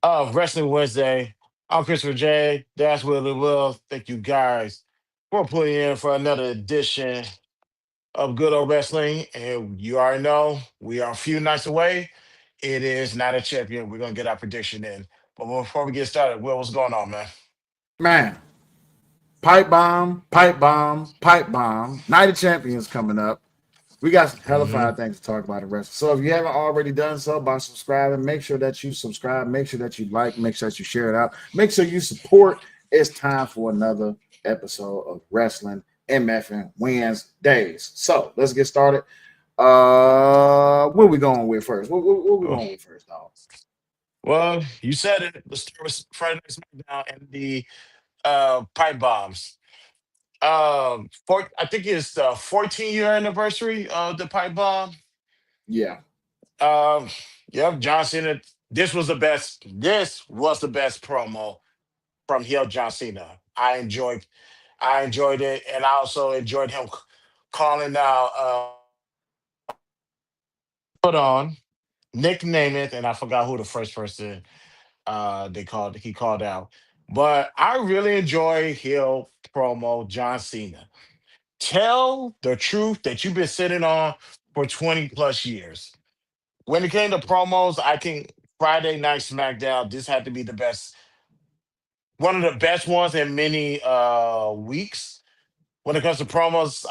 of Wrestling Wednesday. I'm Christopher J. That's Willie Will. Thank you guys for putting in for another edition of Good Old Wrestling. And you already know we are a few nights away. It is not a champion. We're gonna get our prediction in. But before we get started, Will, what's going on, man? Man, pipe bomb, pipe bomb, pipe bomb. Night of Champions coming up. We got some hella Hmm. fire things to talk about in wrestling. So if you haven't already done so by subscribing, make sure that you subscribe, make sure that you like, make sure that you share it out, make sure you support. It's time for another episode of Wrestling MFN Wednesdays. So let's get started. What are we going with first? What we Oh, going with first, dog? well, you said it. Let's start with Friday Night SmackDown and the pipe bombs. I think it's the 14-year anniversary of the pipe bomb. Yeah. Um, yep, John Cena. This was the best. This was the best promo from heel John Cena. I enjoyed it, and I also enjoyed him calling out. Put on nickname it, and I forgot who the first person he called out. But I really enjoy heel promo John Cena. Tell the truth that you've been sitting on for 20 plus years. When it came to promos, I think Friday Night SmackDown, this had to be the best, one of the best ones in many weeks. When it comes to promos,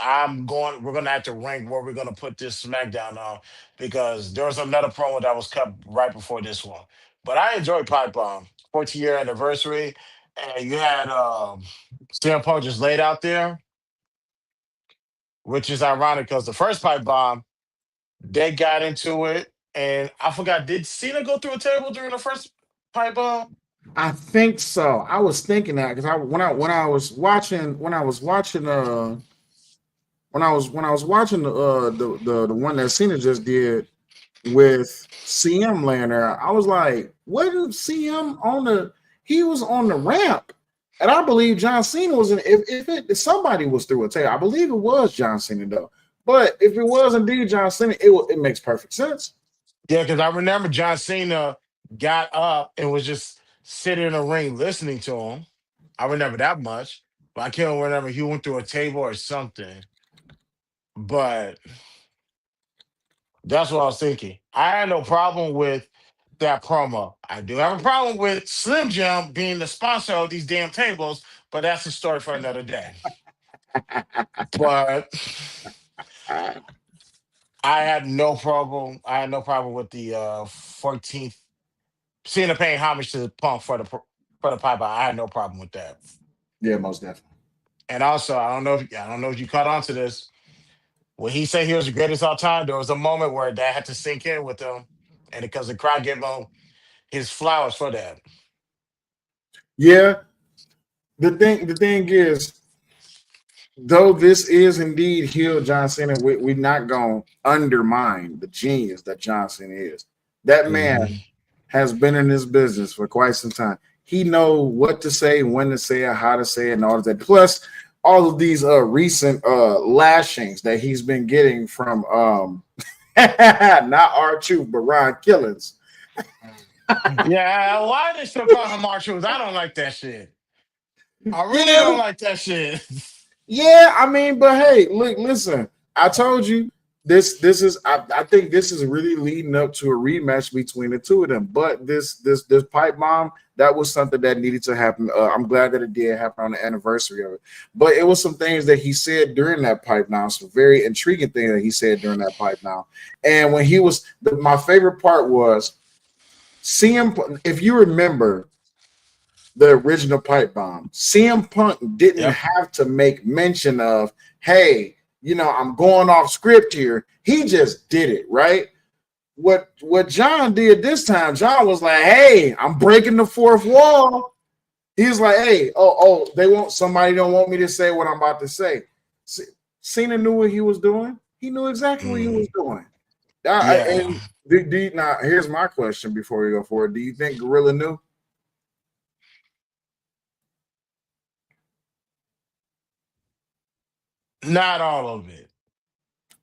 we're gonna have to rank where we're gonna put this SmackDown on because there was another promo that was cut right before this one. But I enjoyed Pipe Bomb, 14-year anniversary, and you had CM Punk just laid out there, which is ironic because the first Pipe Bomb, they got into it, and I forgot, did Cena go through a table during the first Pipe Bomb? I think so. I was thinking that because when I was watching when I was watching the one that Cena just did with CM laying there, I was like, wasn't CM on the he was on the ramp. And I believe John Cena was in if somebody was through a tail, I believe it was John Cena though. But if it was indeed John Cena, it makes perfect sense. Yeah, because I remember John Cena got up and was just sitting in the ring listening to him. I remember that much, but I can't remember he went through a table or something. But that's what I was thinking. I had no problem with that promo. I do have a problem with Slim Jim being the sponsor of these damn tables, but that's a story for another day. But I had no problem. I had no problem with the 14th Cena paying homage to Punk for the pipe. I had no problem with that. Yeah, most definitely. And also, I don't know if you caught on to this. When he said he was the greatest all time, there was a moment where that had to sink in with him, and because the crowd gave him his flowers for that. Yeah, the thing is, though this is indeed heel John Cena, we're not going to undermine the genius that John Cena is. That man Hmm. has been in this business for quite some time. He know what to say, when to say it, how to say it, and all of that. Plus, all of these recent lashings that he's been getting from not R Truth, but Ron Killings. Yeah, why they still call him Marshall? I don't like that shit. I really Yeah, don't like that shit. yeah, I mean, but hey, look, listen. I told you this is I think this is really leading up to a rematch between the two of them. But this pipe bomb, that was something that needed to happen. I'm glad that it did happen on the anniversary of it. But it was some things that he said during that pipe now, some very intriguing things that he said during that pipe now. And when he was my favorite part was CM. If you remember the original pipe bomb. CM Punk didn't Yep. have to make mention of, hey, I'm going off script here. He just did it, right? What John did this time, John was like, hey, I'm breaking the fourth wall. He's like, hey, they want somebody don't want me to say what I'm about to say. Cena knew what he was doing. He knew exactly what he was Mm, doing. yeah. And now here's my question before we go forward. Do you think Gorilla knew? Not all of it.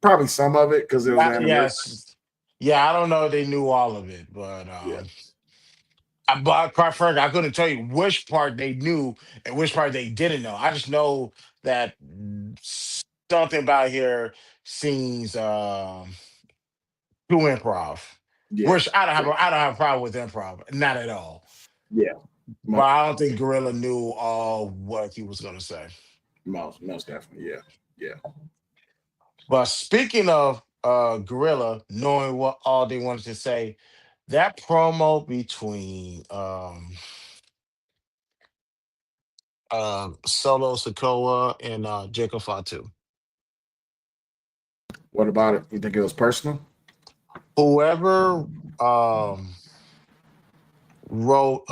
Probably some of it because it was the Not, anniversary. yes. Yeah, I don't know if they knew all of it, but Yeah. But quite frankly, I couldn't tell you which part they knew and which part they didn't know. I just know that something about here seems too improv, Yeah, which I don't have a problem with improv, not at all. yeah, But most, I don't think Gorilla knew all what he was going to say. most definitely. Yeah, yeah. But speaking of Gorilla knowing what all they wanted to say, that promo between Solo Sokoa and Jacob Fatu. What about it? You think it was personal? Whoever um wrote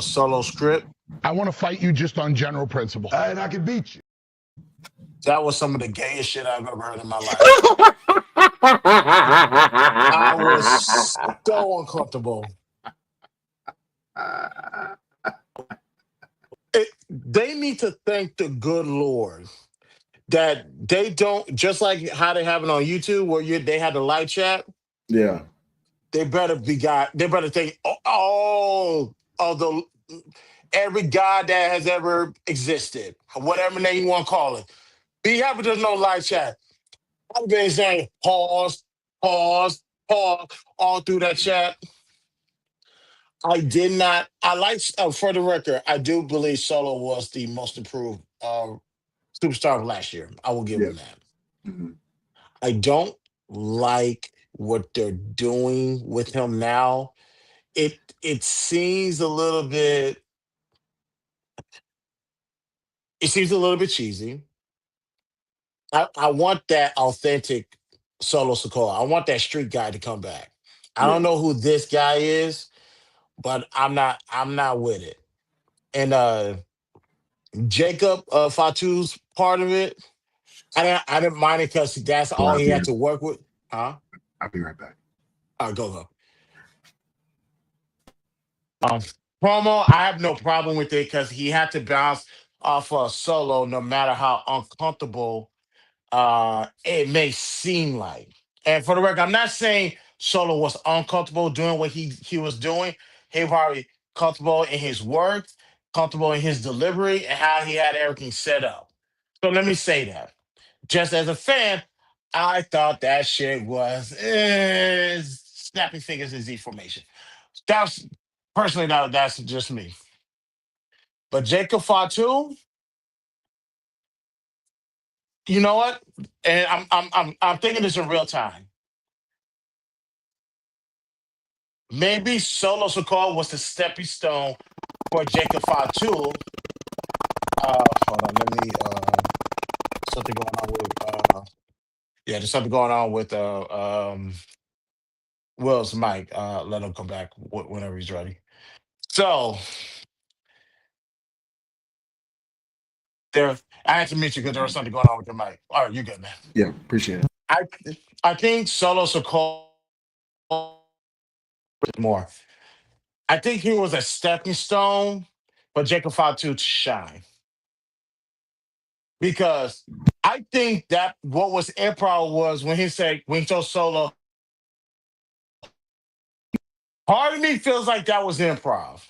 Solo script, I want to fight you just on general principle. And I can beat you. that was some of the gayest shit I've ever heard in my life. I was so uncomfortable. They need to thank the good Lord that they don't, just like how they have it on YouTube where they had the live chat. Yeah, They better think all of the every god that has ever existed, whatever name you want to call it. Be happy there's no live chat. I've been saying pause, pause, pause all through that chat. I did not. I like, for the record, I do believe Solo was the most improved superstar of last year. I will give yeah. him that. Mhm. I don't like what they're doing with him now. It seems a little bit. It seems a little bit cheesy. I want that authentic Solo Sokoa. I want that street guy to come back. I Yeah, don't know who this guy is, but I'm not with it. And Jacob Fatu's part of it. I didn't mind it because that's well, all he had to work with. Huh? I'll be right back. All right, go. Um, Promo, I have no problem with it because he had to bounce off a Solo, no matter how uncomfortable it may seem like. And for the record, I'm not saying Solo was uncomfortable doing what he was doing. He was probably comfortable in his work, comfortable in his delivery, and how he had everything set up. So let me say that. Just as a fan, I thought that shit was snapping fingers in Z formation. That's personally now that's just me. But Jacob Fatu, you know what? And I'm thinking this in real time. Maybe Solo Sikoa was the stepping stone for Jacob Fatu. Hold on, let me something going on with yeah, there's something going on with Will's mic. Let him come back whenever he's ready. So there, I had to meet you because there was something going on with your mic. All right, you good, man. Yeah, appreciate it. I I think Solo Sikoa more. I think he was a stepping stone for Jacob Fatu to shine because I think that what was improv was when he told Solo, part of me feels like that was improv.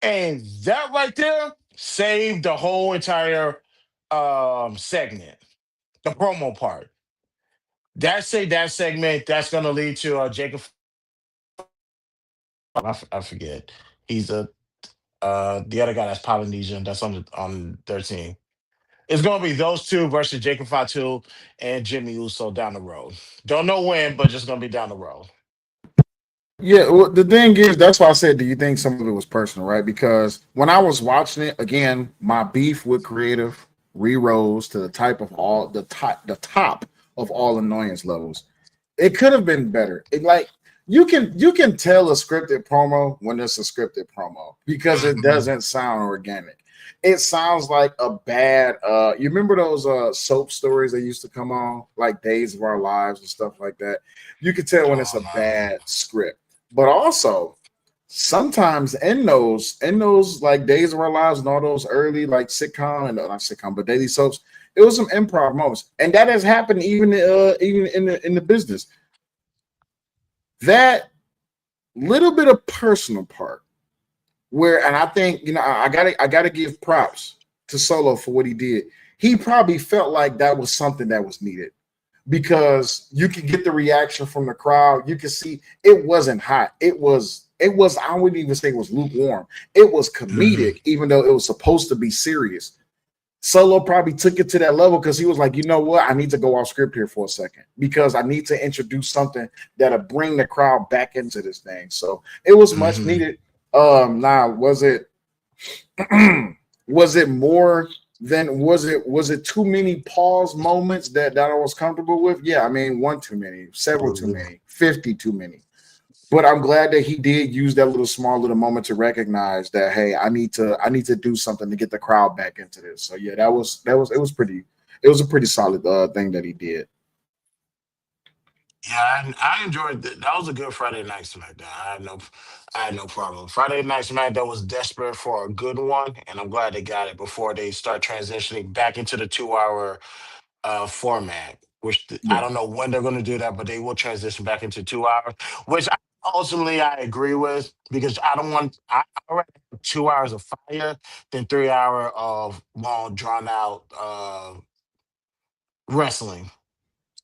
And that right there saved the whole entire segment, the promo part. That segment that's gonna lead to Jacob. I forget. He's a the other guy that's Polynesian that's on their team. It's gonna be those two versus Jacob Fatu and Jimmy Uso down the road. Don't know when, but just gonna be down the road. Yeah, well, the thing is, that's why I said, do you think some of it was personal, right? Because when I was watching it, again, my beef with creative re-rose to the type of all the top of all annoyance levels. It could have been better. It like you can tell a scripted promo when it's a scripted promo because it Mhm. doesn't sound organic. It sounds like a bad you remember those soap stories that used to come on like Days of Our Lives and stuff like that. You could tell when it's Oh a man. bad script. But also sometimes in those like Days of Our Lives and all those early like sitcom and not sitcom but daily soaps, it was some improv moments. And that has happened even in the business. That little bit of personal part where, and I think I gotta give props to Solo for what he did. He probably felt like that was something that was needed because you could get the reaction from the crowd. You could see it wasn't hot. It was I wouldn't even say it was lukewarm. It was Mhm. comedic, even though it was supposed to be serious. Solo probably took it to that level because he was like, you know what? I need to go off script here for a second because I need to introduce something that'll bring the crowd back into this thing. So it was much Mhm. needed. Now was it was it more than was it too many pause moments that I was comfortable with? Yeah, I mean, one too many, several too many, 50 too many. But I'm glad that he did use that little small little moment to recognize that, hey, I need to do something to get the crowd back into this. So yeah, that was it was a pretty solid thing that he did. Yeah, I enjoyed that. That was a good Friday Night SmackDown. I had no problem. Friday Night SmackDown was desperate for a good one, and I'm glad they got it before they start transitioning back into the 2 hour format. I Yeah. don't know when they're going to do that, but they will transition back into 2 hours, which ultimately I agree with because I don't want. I rather have 2 hours of fire than 3 hour of long drawn out wrestling.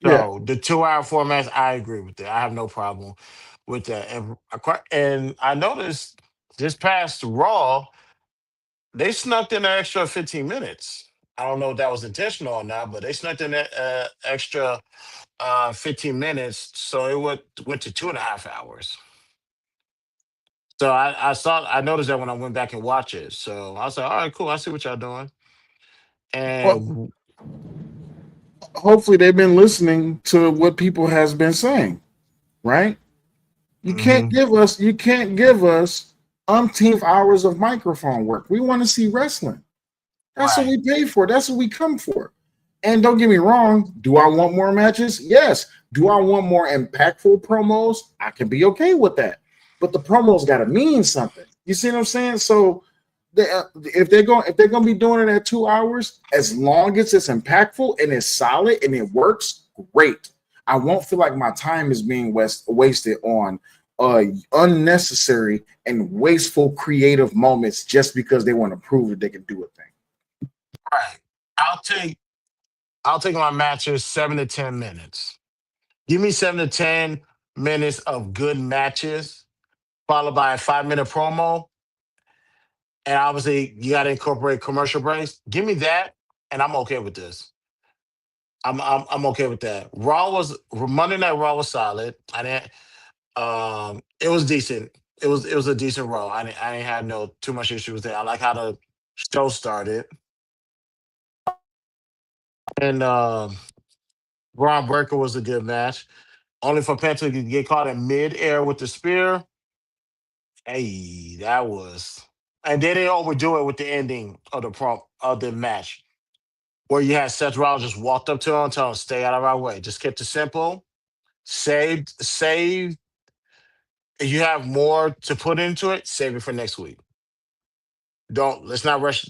Yeah. So the 2 hour formats, I agree with that. I have no problem with that. And I noticed this past Raw, they snuck in an extra 15 minutes. I don't know if that was intentional or not, but they snuck in an extra 15 minutes. So it went to 2.5 hours. So I noticed that when I went back and watched it. So I was like, all right, cool. I see what y'all doing. Well, And hopefully they've been listening to what people has been saying, right? mhm, You can't give us umpteenth hours of microphone work. We want to see wrestling. That's what right. we pay for. That's what we come for. And don't get me wrong, do I want more matches? Yes. Do I want more impactful promos? I can be okay with that. But the promos got to mean something. You see what I'm saying? So if they're going to be doing it at 2 hours, as long as it's impactful and it's solid and it works, great. I won't feel like my time is being wasted on unnecessary and wasteful creative moments just because they want to prove that they can do a thing. Right. I'll take I'll take my matches 7 to 10 minutes. Give me 7 to 10 minutes of good matches, followed by a 5 minute promo. And obviously, you got to incorporate commercial breaks. Give me that, and I'm okay with this. I'm okay with that. Monday Night Raw was solid. I didn't. It was decent. It was a decent Raw. I didn't have no too much issue with that. I like how the show started, and Braun Breaker was a good match. Only for Penta to get caught in mid-air with the spear. Hey, that was. And then they overdo it with the ending of the match, where you had Seth Rollins just walked up to him and told him, "Stay out of our way." Just kept it simple. Save. If you have more to put into it, save it for next week. Don't Let's not rush.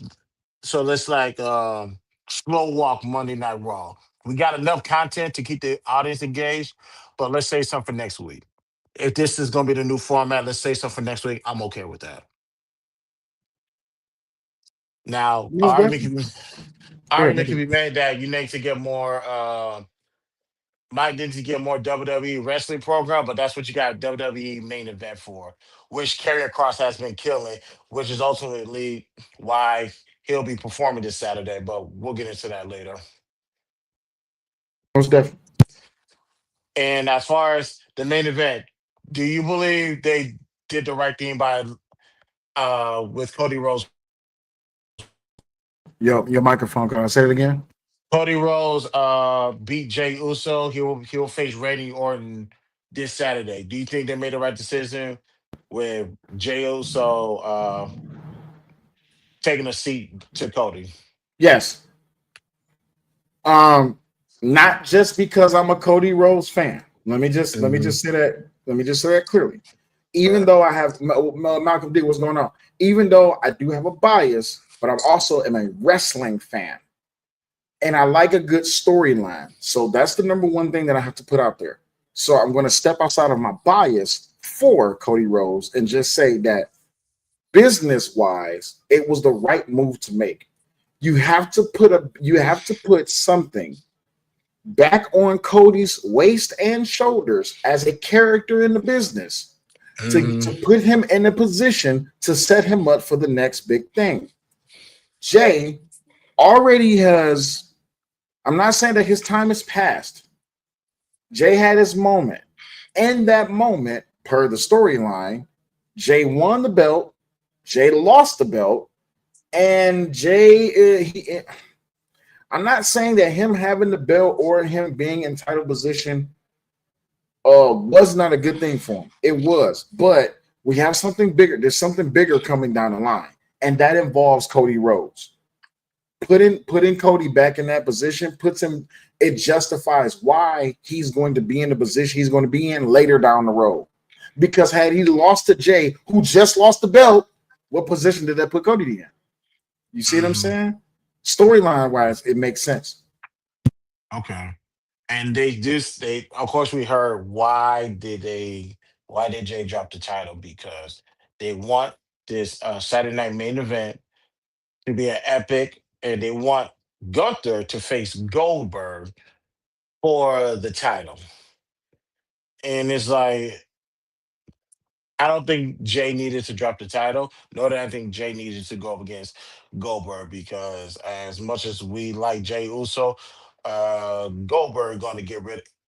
So let's like slow walk Monday Night Raw. We got enough content to keep the audience engaged, but let's say something for next week. If this is gonna be the new format, let's say something for next week. I'm okay with that. Now, Most definitely. Go ahead. argument can be made that you need to get more might need to get more WWE wrestling program, but that's what you got WWE main event for, which Karrion Cross has been killing, which is ultimately why he'll be performing this Saturday. But we'll get into that later. Most definitely. And as far as the main event, do you believe they did the right thing by with Cody Rhodes? Your microphone. Can I say it again? Cody Rhodes beat Jay Uso. He'll face Randy Orton this Saturday. Do you think they made the right decision with Jay Uso taking a seat to Cody? Yes. Um, Not just because I'm a Cody Rhodes fan. Let me just Hmm. say that. Let me just say that clearly. Even Right. though I have Malcolm D, what's going on? Even though I do have a bias, but I'm also am a wrestling fan, and I like a good storyline. So that's the number one thing that I have to put out there. So I'm going to step outside of my bias for Cody Rhodes and just say that business wise, it was the right move to make. You have to put something back on Cody's waist and shoulders as a character in the business to Mhm. put him in a position to set him up for the next big thing. Jay already has, I'm not saying that his time is past. Jay had his moment. In that moment, per the storyline, Jay won the belt, Jay lost the belt, and I'm not saying that him having the belt or him being in title position was not a good thing for him. It was, but we have something bigger. There's something bigger coming down the line, and that involves Cody Rhodes. Putting Cody back in that position puts him. It justifies why he's going to be in the position he's going to be in later down the road. Because had he lost to Jay, who just lost the belt, what position did that put Cody in? You see what I'm Mhm. saying? Storyline wise, it makes sense. Okay. And they just they of course we heard why did Jay drop the title? Because they want this Saturday night main event to be an epic, and they want Gunther to face Goldberg for the title. And it's like I don't think Jay needed to drop the title, nor did I think Jay needed to go up against Goldberg because as much as we like Jay Uso, Goldberg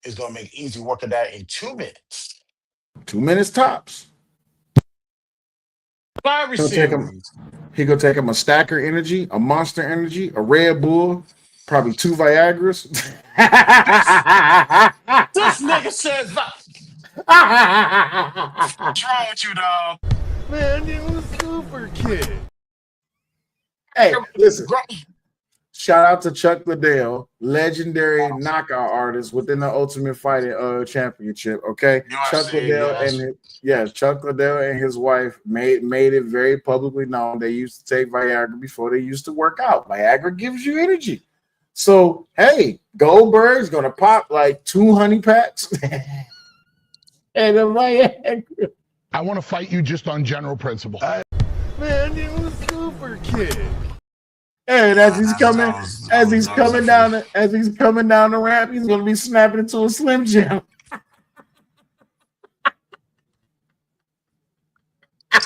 is gonna make easy work of that in 2 minutes. 2 minutes tops. Survivor He'll take him. Series. He gonna take him a stacker energy, a monster energy, a Red Bull, probably two Viagra's. This this nigga says, "What's wrong with you, dog?" Man, it was Super Kid. Hey, listen. Gro- Shout out to Chuck Liddell, legendary knockout artist within the Ultimate Fighting Championship. Okay, Chuck UFC, Liddell and yes. Chuck Liddell and his wife made it very publicly known they used to take Viagra before they used to work out. Viagra gives you energy. So hey, Goldberg's gonna pop like two honey packs and a Viagra. I want to fight you just on general principle. Man, it was Super Kid. And Yeah, that was different. as he's coming down the ramp, he's gonna be snapping into a Slim Jim.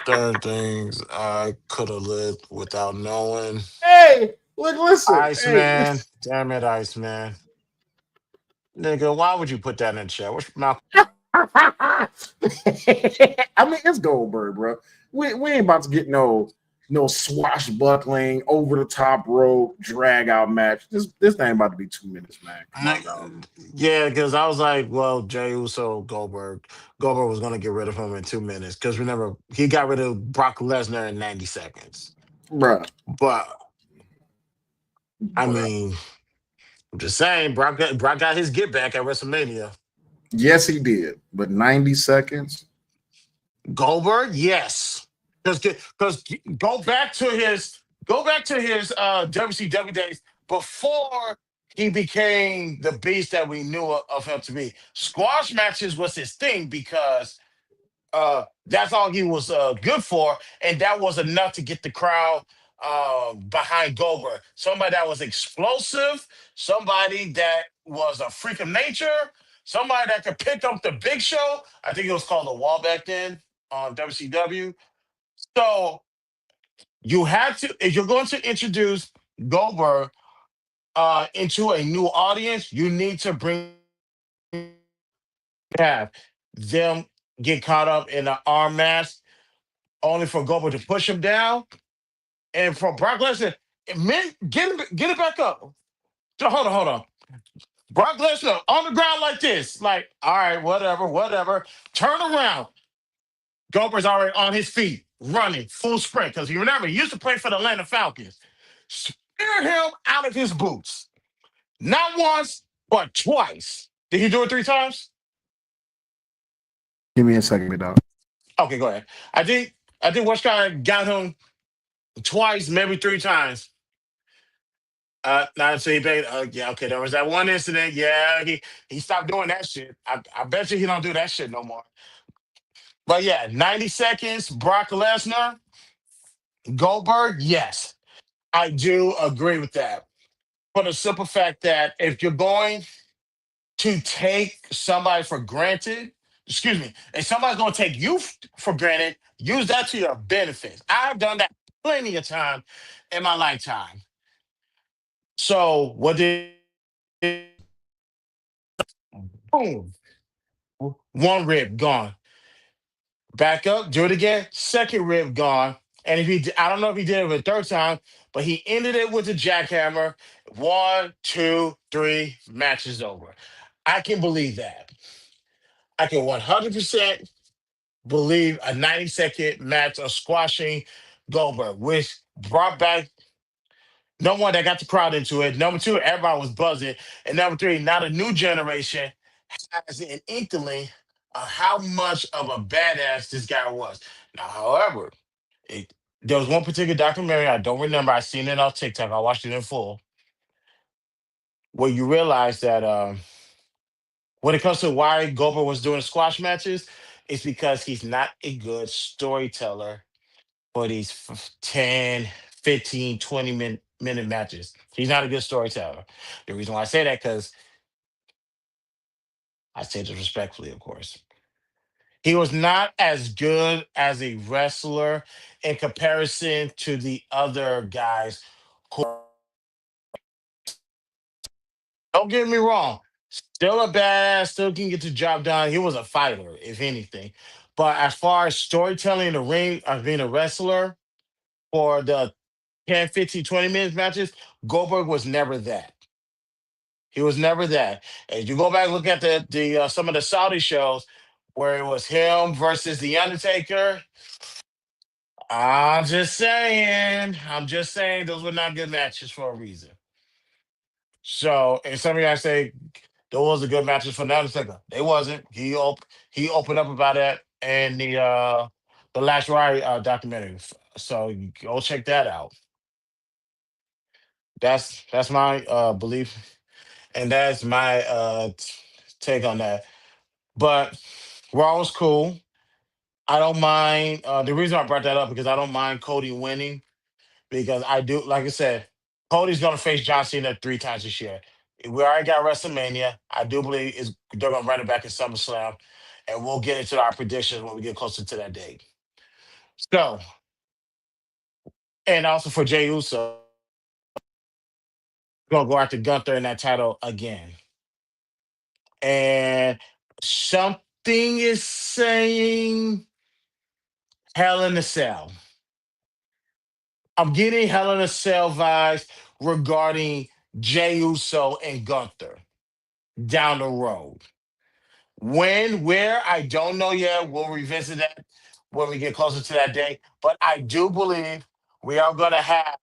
Certain things I could have lived without knowing. Hey, look, listen. Hey, Iceman, damn it, Iceman. Nigga, why would you put that in the chat? What's Malcolm? I mean, it's Goldberg, bro. We ain't about to get no swashbuckling over the top rope drag out match. This thing about to be 2 minutes, man. Come on, dog. Yeah, because I was like, well, Jey Uso, Goldberg was gonna get rid of him in 2 minutes. Because remember, he got rid of Brock Lesnar in 90 seconds. Bruh, But I bruh. mean, I'm just saying, Brock got his get back at WrestleMania. Yes, he did, but 90 seconds. Goldberg, yes, because go back to his WCW days before he became the beast that we knew of him to be. Squash matches was his thing because that's all he was good for, and that was enough to get the crowd behind Goldberg. Somebody that was explosive, somebody that was a freak of nature, somebody that could pick up the Big Show. I think it was called the Wall back then on WCW. So you had to, if you're going to introduce Goldberg into a new audience, you need to bring have them get caught up in an arm mask only for Goldberg to push him down. And for Brock Lesnar, get it back up. So hold on. Brock Lesnar on the ground like this, like, all right, whatever. Turn around. Goldberg's already on his feet, running full sprint. Because you remember, he used to play for the Atlanta Falcons. Spear him out of his boots. Not once, but twice. Did he do it 3 times? Give me a second, dog. Okay, go ahead. I think Westcott got him twice, maybe 3 times. Not so he paid. Yeah, okay. There was that one incident. Yeah, he stopped doing that shit. I bet you he don't do that shit no more. But yeah, 90 seconds, Brock Lesnar, Goldberg, yes. I do agree with that. For the simple fact that if you're going to take somebody for granted, excuse me, if somebody's going to take you for granted, use that to your benefits. I've done that plenty of time in my lifetime. So what did boom, one rib gone. Back up, do it again. Second rib gone. And if I don't know if he did it a third time, but he ended it with a jackhammer. One, two, three, matches over. I can believe that. I can 100% believe a 90-second match of squashing Goldberg, which brought back number one, that got the crowd into it. Number two, everybody was buzzing. And number three, now the new generation has an inkling of how much of a badass this guy was. Now, however, it, there was one particular documentary I don't remember. I seen it on TikTok. I watched it in full, where you realize that when it comes to why Goldberg was doing squash matches, it's because he's not a good storyteller for these 10, 15, 20 minute matches. He's not a good storyteller. The reason why I say that, because I say this respectfully, of course. He was not as good as a wrestler in comparison to the other guys who, don't get me wrong, still a badass, still can get the job done. He was a fighter, if anything. But as far as storytelling in the ring, as being a wrestler for the 10, 15, 20 minutes matches, Goldberg was never that. He was never that. And you go back and look at the some of the Saudi shows where it was him versus the Undertaker. I'm just saying. I'm just saying those were not good matches for a reason. So, and some of you guys say those was a good matches for the Undertaker. They wasn't. He opened up about that in the Last Ride documentary. So you go check that out. That's my belief, and that's my take on that. But Raw was cool. I don't mind. The reason I brought that up because I don't mind Cody winning because I do, like I said, Cody's gonna face John Cena 3 times this year. We already got WrestleMania. I do believe they're gonna run it back in SummerSlam, and we'll get into our predictions when we get closer to that date. So, and also for Jey Uso, gonna go after Gunther in that title again. And something is saying Hell in a Cell. I'm getting Hell in a Cell vibes regarding Jey Uso and Gunther down the road. When, where, I don't know yet. We'll revisit that when we get closer to that day. But I do believe we are going to have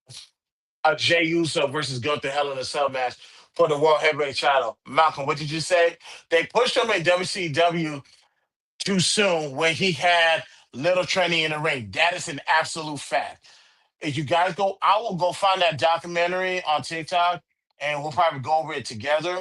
a Jey Uso versus Gunther Hell in a Cell match for the World Heavyweight title. Malcolm, what did you say? They pushed him in WCW too soon when he had little training in the ring. That is an absolute fact. If you guys go, I will go find that documentary on TikTok and we'll probably go over it together.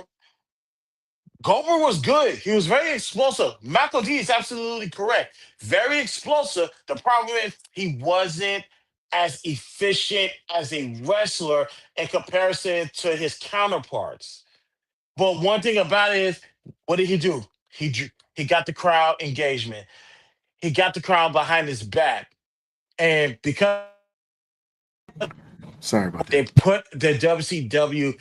Goldberg was good. He was very explosive. Michael D is absolutely correct. Very explosive. The problem is he wasn't as efficient as a wrestler in comparison to his counterparts. But one thing about it is, what did he do? He got the crowd engagement. He got the crowd behind his back. And because Sorry about they that. put the WCW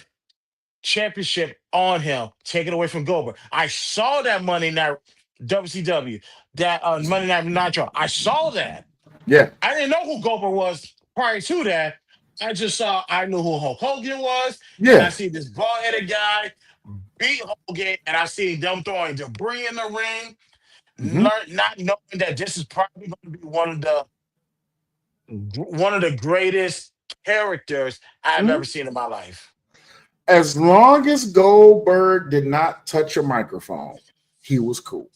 championship on him, taken away from Goldberg. I saw that Monday Night WCW, that Monday Night Nitro. I saw that. Yeah. I didn't know who Goldberg was prior to that. I knew who Hulk Hogan was, and I Yeah. see this bald-headed guy beat Hogan, and I see them throwing debris in the ring, Hmm. not knowing that this is probably going to be one of the greatest characters I've ever seen in my life. As long as Goldberg did not touch a microphone, he was cool.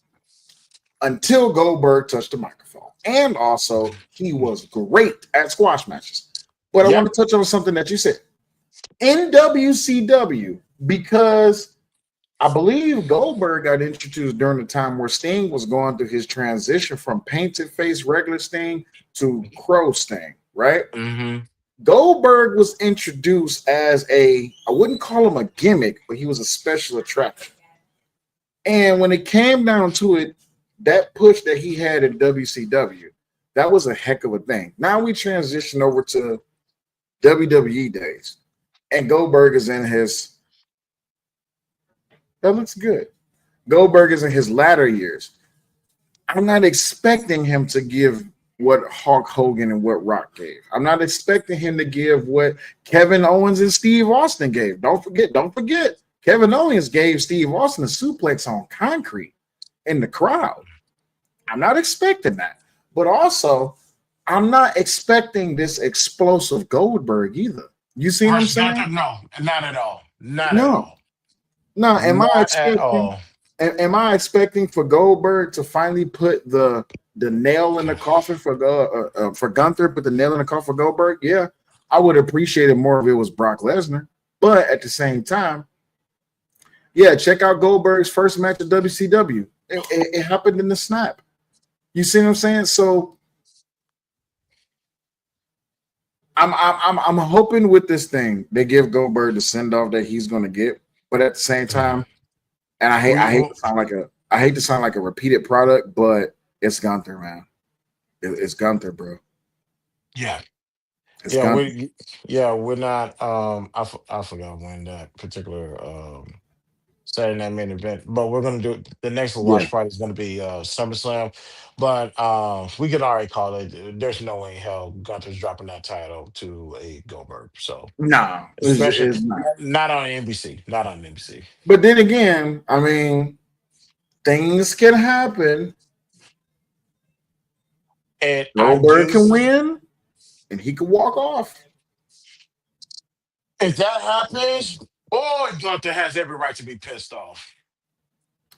Until Goldberg touched the microphone. And also, he was great at squash matches. But I want Yep. to touch on something that you said. In WCW, because I believe Goldberg got introduced during the time where Sting was going through his transition from painted face regular Sting to Crow Sting, right? Mm-hmm. Goldberg was introduced as I wouldn't call him a gimmick, but he was a special attraction. And when it came down to it, that push that he had in WCW, that was a heck of a thing. Now we transition over to WWE days, and Goldberg is in his, that looks good. Goldberg is in his latter years. I'm not expecting him to give what Hulk Hogan and what Rock gave. I'm not expecting him to give what Kevin Owens and Steve Austin gave. Don't forget. Kevin Owens gave Steve Austin a suplex on concrete in the crowd. I'm not expecting that. But also, I'm not expecting this explosive Goldberg either. You see what I'm Versus saying? Gunther, no, not at all. Not at No. all. No, Not at all. am I expecting for Goldberg to finally put the nail in the coffin for Gunther, put the nail in the coffin for Goldberg? Yeah, I would appreciate it more if it was Brock Lesnar. But at the same time, yeah, check out Goldberg's first match at WCW. It happened in the snap. You see what I'm saying? So I'm hoping with this thing they give Goldberg the send off that he's going to get, but at the same time, and I hate We, to sound like a repeated product, but it's Gunther, man. It's Gunther, bro. yeah. It's Yeah, Gunther. we're not. I forgot when that particular Saturday Night Main Event, but we're gonna do the next Yeah. watch party is gonna be SummerSlam, but we can already call it. There's no way in hell Gunther's dropping that title to a Goldberg. So No, especially it's not. not on NBC, not on NBC. But then again, I mean, things can happen. And I Goldberg do. can win, and he can walk off. If that happens, boy, Gunther has every right to be pissed off.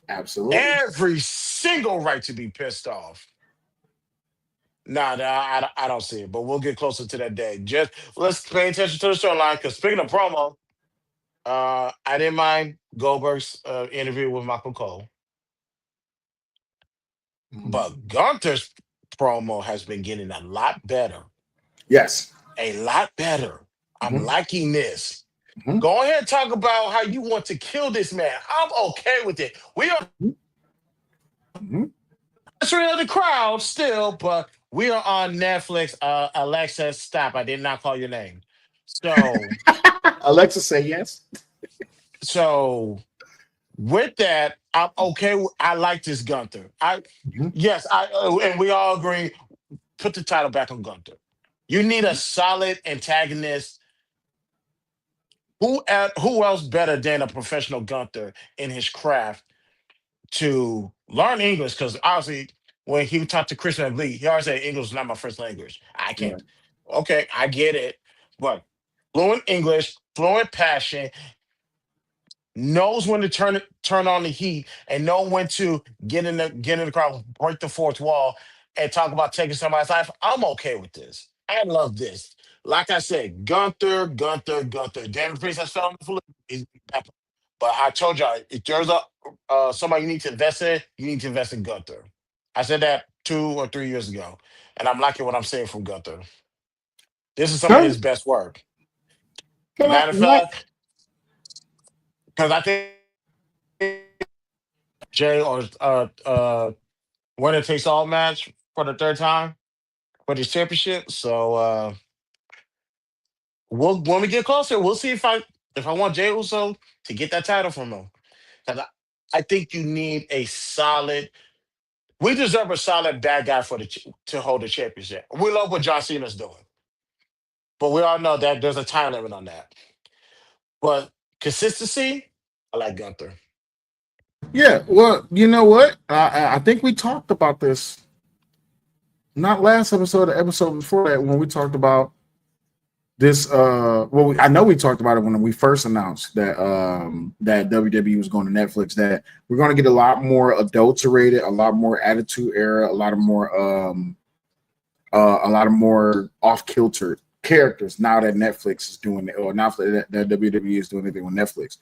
Absolutely. Every single right to be pissed off. Nah, I don't see it, but we'll get closer to that day. Just let's pay attention to the storyline. Because speaking of promo, I didn't mind Goldberg's interview with Michael Cole, Mhm. but Gunther's promo has been getting a lot better, Yes. a lot better. I'm Mhm. liking this. Mhm. Go ahead and talk about how you want to kill this man. I'm okay with it. We are Mhm. of the crowd still, but we are on Netflix. Alexa, stop. I did not call your name. So, Alexa say yes. so with that, I'm okay. I like this Gunther. Mhm. Yes, and we all agree. Put the title back on Gunther. You need a solid antagonist. Who else better than a professional Gunther in his craft to learn English? Because obviously, when he talked to Christian Lee, he always said English is not my first language. I can't. Right. Okay, I get it, but fluent English, fluent passion, knows when to turn on the heat, and know when to get in the crowd, break the fourth wall, and talk about taking somebody's life. I'm okay with this. I love this. Like I said, Gunther. Damon Priest has fell off a little. He's back. But I told y'all, if there's a somebody you need to invest in, you need to invest in Gunther. I said that 2 or 3 years ago, and I'm liking what I'm saying from Gunther. This is some of Can, his best work. can I, Matter of what? fact, because I think Jay or winner takes all match for the third time for this championship. So we'll when we get closer, we'll see if I want Jay Uso to get that title from him. 'Cause I think you need a solid. We deserve a solid bad guy for to hold the championship. We love what John Cena's doing, but we all know that there's a time limit on that. But consistency, I like Gunther. Yeah. Well, you know what? I think we talked about this not last episode, the episode before that when we talked about this. I know we talked about it when we first announced that WWE was going to Netflix. That we're going to get a lot more adulterated, a lot more Attitude Era, a lot of more off kilter characters now that Netflix is doing it, or now that WWE is doing anything on Netflix.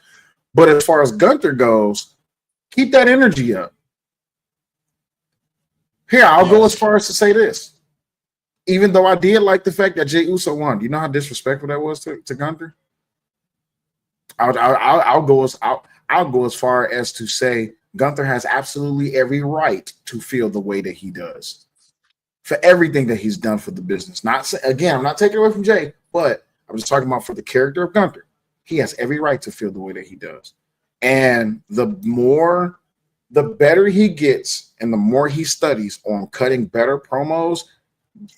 But as far as Gunther goes, keep that energy up. Here, I'll go as Yes. far as to say this. Even though I did like the fact that Jey Uso won, do you know how disrespectful that was to Gunther? I'll go as far as to say Gunther has absolutely every right to feel the way that he does for everything that he's done for the business. Not again, I'm not taking away from Jay, but I'm just talking about for the character of Gunther. He has every right to feel the way that he does. And the better he gets and the more he studies on cutting better promos,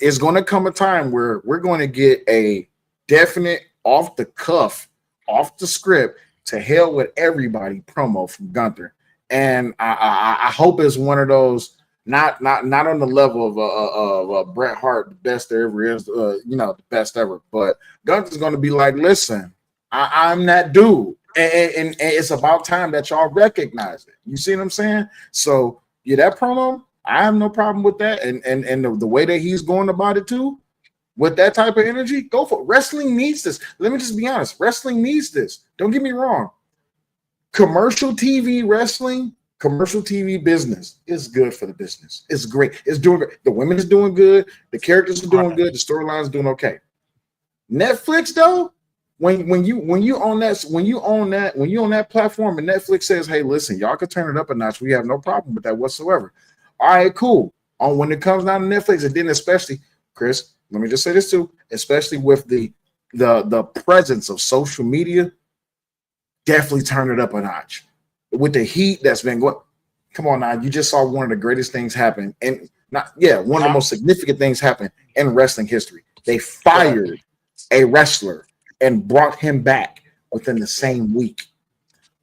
is going to come a time where we're going to get a definite off the cuff, off the script, to hell with everybody promo from Gunther. And I hope it's one of those, not on the level of Bret Hart, the best there ever is, the best ever. But Gunther's going to be like, listen, I'm that dude. And it's about time that y'all recognize it. You see what I'm saying? So yeah, that promo, I have no problem with that. And the way that he's going about it too, with that type of energy, go for it. Wrestling needs this. Let me just be honest. Wrestling needs this. Don't get me wrong. Commercial TV wrestling, commercial TV business is good for the business. It's great. It's doing great. The women is doing good. The characters are doing Right. good. The storyline's doing okay. Netflix though, when you on that platform and Netflix says, hey, listen, y'all can turn it up a notch. We have no problem with that whatsoever. All right, cool. On when it comes down to Netflix, and then especially, Chris, let me just say this too, especially with the presence of social media, definitely turn it up a notch. With the heat that's been going, come on now, you just saw one of the greatest things happen, and one of the Uh-huh. most significant things happen in wrestling history. They Right. fired a wrestler and brought him back within the same week,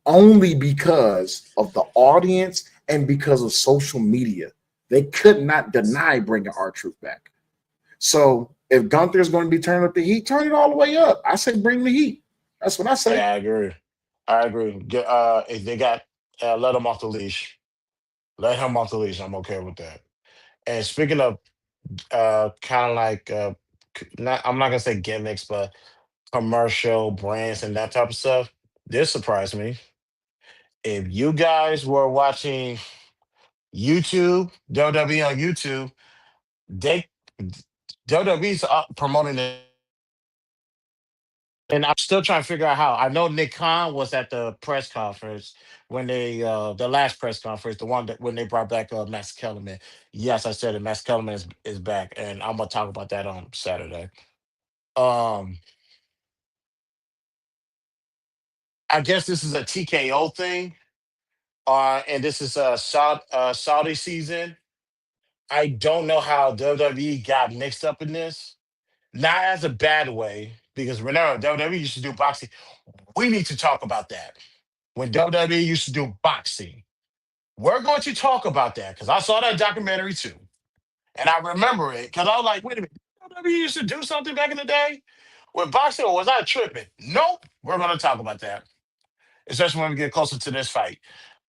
only because of the audience and because of social media. They could not deny bringing R-Truth back. So if Gunther's going to be turning up the heat, turn it all the way up. I say bring the heat. That's what I say. Yeah, I agree. I agree. If they got let him off the leash, let him off the leash. I'm okay with that. And speaking of kind of like not, I'm not gonna say gimmicks, but commercial brands and that type of stuff. This surprised me. If you guys were watching YouTube, WWE on YouTube, they WWE's promoting it, and I'm still trying to figure out how. I know Nick Khan was at the press conference when they the last press conference, the one that when they brought back Max Kellerman. Yes, I said it. Max Kellerman is back, and I'm gonna talk about that on Saturday. Um, I guess this is a TKO thing, and this is Saudi season. I don't know how WWE got mixed up in this. Not as a bad way, because remember, WWE used to do boxing. We need to talk about that. When WWE used to do boxing, we're going to talk about that because I saw that documentary too. And I remember it because I was like, wait a minute, WWE used to do something back in the day with boxing, or was I tripping? Nope, we're going to talk about that, especially when we get closer to this fight.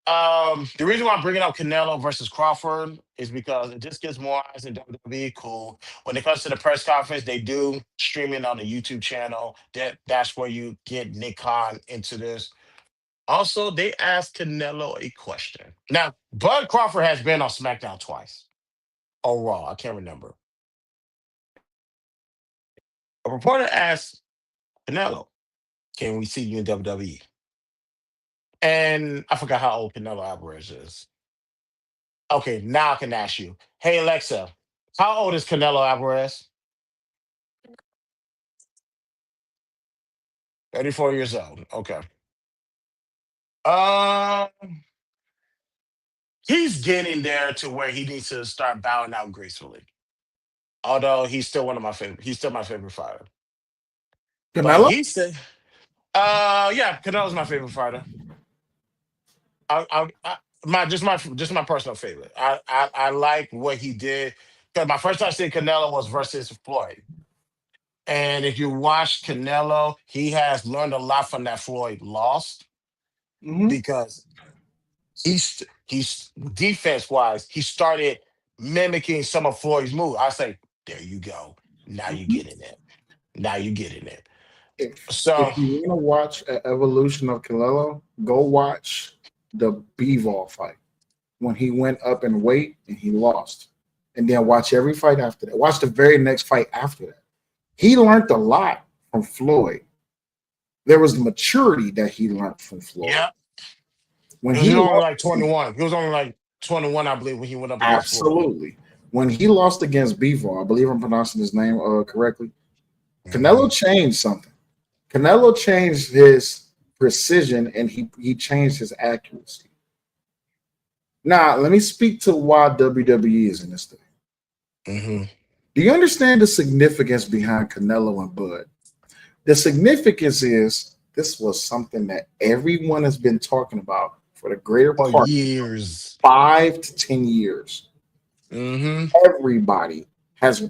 The reason why I'm bringing up Canelo versus Crawford is because it just gets more eyes in WWE. Cool. When it comes to the press conference, they do streaming on the YouTube channel. That's where you get Nick Khan into this. Also, they asked Canelo a question. Now, Bud Crawford has been on SmackDown twice or Raw. I can't remember. A reporter asked Canelo, "Can we see you in WWE?" And I forgot how old Canelo Alvarez is. Okay, now I can ask you. Hey Alexa, how old is Canelo Alvarez? 34 years old. Okay. Uh, he's getting there to where he needs to start bowing out gracefully. Although he's still one of my favorite. He's still my favorite fighter. But Canelo? he said, yeah, Canelo's my favorite fighter. Just my personal favorite. I like what he did. Because my first time seeing Canelo was versus Floyd. And if you watch Canelo, he has learned a lot from that Floyd loss Mm-hmm. because he's defense wise, he started mimicking some of Floyd's moves. I say, there you go. Now you get in it. Now you get in it. If So, you want to watch an evolution of Canelo, go watch the Bivol fight when he went up in weight and he lost, and then watch every fight after that. Watch the very next fight after that. He learned a lot from Floyd. There was maturity that he learned from Floyd yeah, when he was he only lost. like 21. He was only like 21, I believe, when he went up against Floyd. Absolutely, when he lost against Bivol, I believe I'm pronouncing his name correctly. Hmm. Canelo changed something. Canelo changed his precision and he changed his accuracy. Now, let me speak to why WWE is in this thing. Hmm. Do you understand the significance behind Canelo and Bud? The significance is this was something that everyone has been talking about for the greater For part years. 5 to 10 years. Hmm. Everybody has.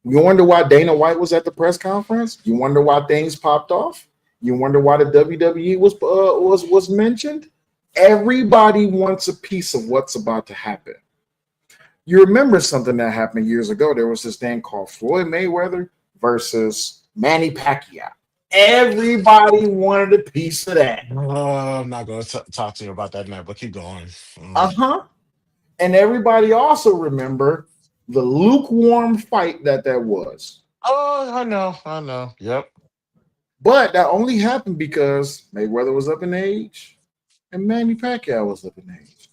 You wonder why Dana White was at the press conference? You wonder why things popped off? You wonder why the WWE was mentioned? Everybody wants a piece of what's about to happen. You remember something that happened years ago? There was this thing called Floyd Mayweather versus Manny Pacquiao. Everybody wanted a piece of that. I'm not going to talk to you about that now, but keep going. Uh Mm. huh. And everybody also remember the lukewarm fight that was. Oh, I know. I know. Yep. But that only happened because Mayweather was up in age and Manny Pacquiao was up in age.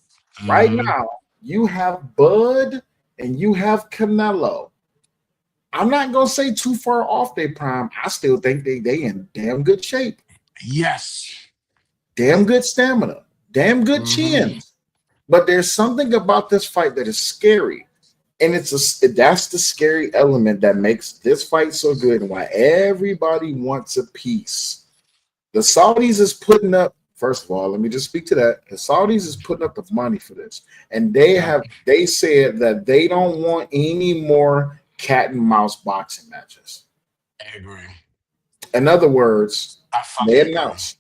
Right Hmm. now, you have Bud and you have Canelo. I'm not gonna say too far off their prime. I still think they in damn good shape, Yes. damn good stamina, damn good Hmm. chins. But there's something about this fight that is scary, and that's the scary element that makes this fight so good and why everybody wants a piece. The Saudis is putting up. First of all, let me just speak to that. The Saudis is putting up the money for this, and Yeah, they said that they don't want any more cat and mouse boxing matches. I agree. In other words, I they fucking agree. announced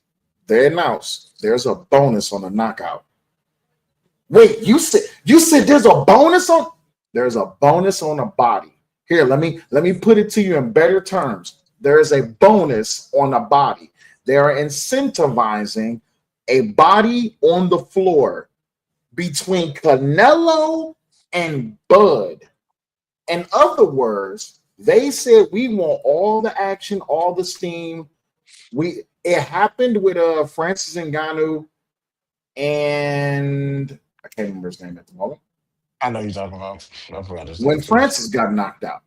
they announced there's a bonus on the knockout. Wait, you said there's a bonus on a body. Here, let me put it to you in better terms. There is a bonus on a body. They are incentivizing a body on the floor between Canelo and Bud. In other words, they said we want all the action, all the steam. It happened with Francis Ngannou and I can't remember his name at the moment. I know you're talking about. I forgot his name When too. Francis got knocked out,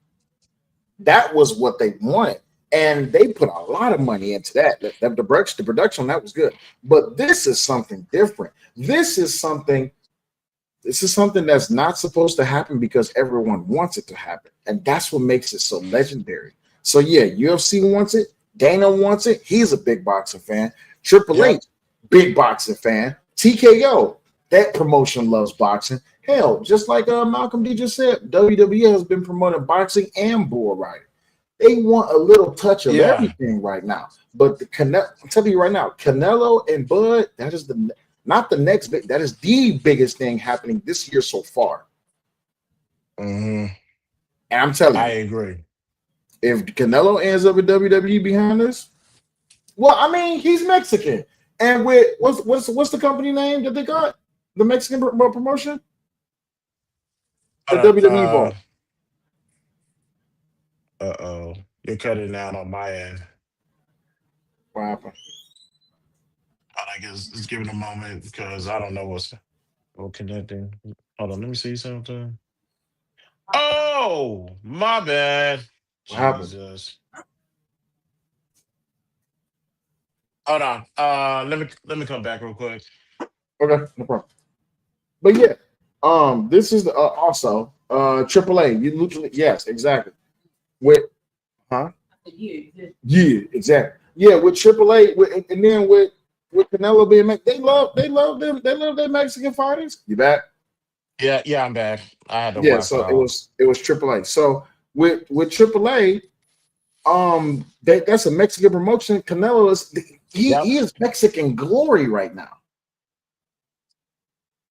that was what they wanted. And they put a lot of money into that. The production on that was good. But this is something different. This is something that's not supposed to happen because everyone wants it to happen. And that's what makes it so legendary. So yeah, UFC wants it. Dana wants it. He's a big boxing fan. Triple Yep. H, big boxing fan. TKO, that promotion loves boxing. Hell, just like Malcolm D just said, WWE has been promoting boxing and bull riding. They want a little touch of Yeah. everything right now. But I'm telling you right now, Canelo and Bud, that is the not the next big, that is the biggest thing happening this year so far. Hmm. And I'm telling I you, agree. if Canelo ends up with WWE behind us, well, I mean, he's Mexican. And with what's the company name that they got? The Mexican promotion? The WWE Uh, vault. oh. You're cutting out on my end. What happened? I guess just give it a moment because I don't know what's connecting. Hold on, let me see something. Oh, my bad. What happened? Jesus. Hold on. Let me come back real quick. Okay, no problem. But yeah, this is also AAA. You literally yes, exactly. With huh? Yeah, exactly. Yeah, with AAA, and then with Canelo being they love their Mexican fighters. You back? Yeah, yeah, I'm back. I had the Yeah. Wi-Fi So it off. was it was AAA. So with AAA, that's a Mexican promotion. Canelo is Yep. he is Mexican glory right now.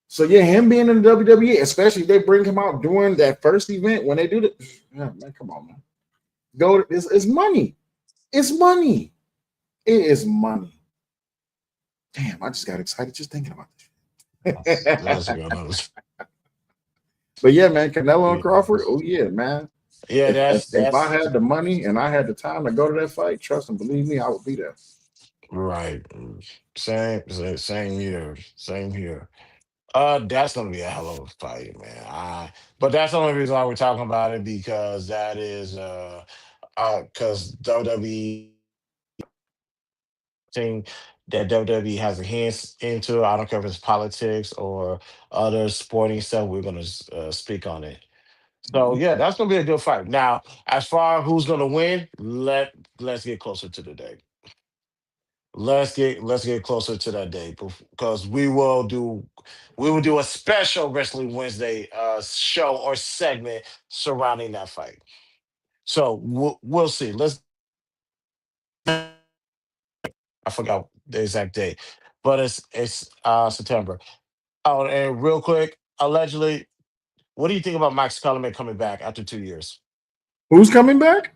So yeah, him being in the WWE, especially if they bring him out during that first event when they do that. Yeah, man, come on, man. Go. It's money. It's money. It is money. Damn, I just got excited just thinking about That's this. a good news. But yeah, man, Canelo and Yeah, Crawford. Oh yeah, man. yeah, If I that's had the money and I had the time to go to that fight, trust and believe me, I would be there. right. Same here. Same here. That's gonna be a hell of a fight, man. But that's the only reason why we're talking about it because that is because WWE thing that WWE has a hands into. I don't care if it's politics or other sporting stuff. We're gonna speak on it. So yeah, Okay. that's gonna be a good fight. Now, as far as who's gonna win, let's get closer to the day. Let's get closer to that day because we will do a special Wrestling Wednesday show or segment surrounding that fight. So we'll see. I forgot the exact date, but it's September. Oh, and real quick, allegedly, what do you think about Max Kellerman coming back after 2 years? Who's coming back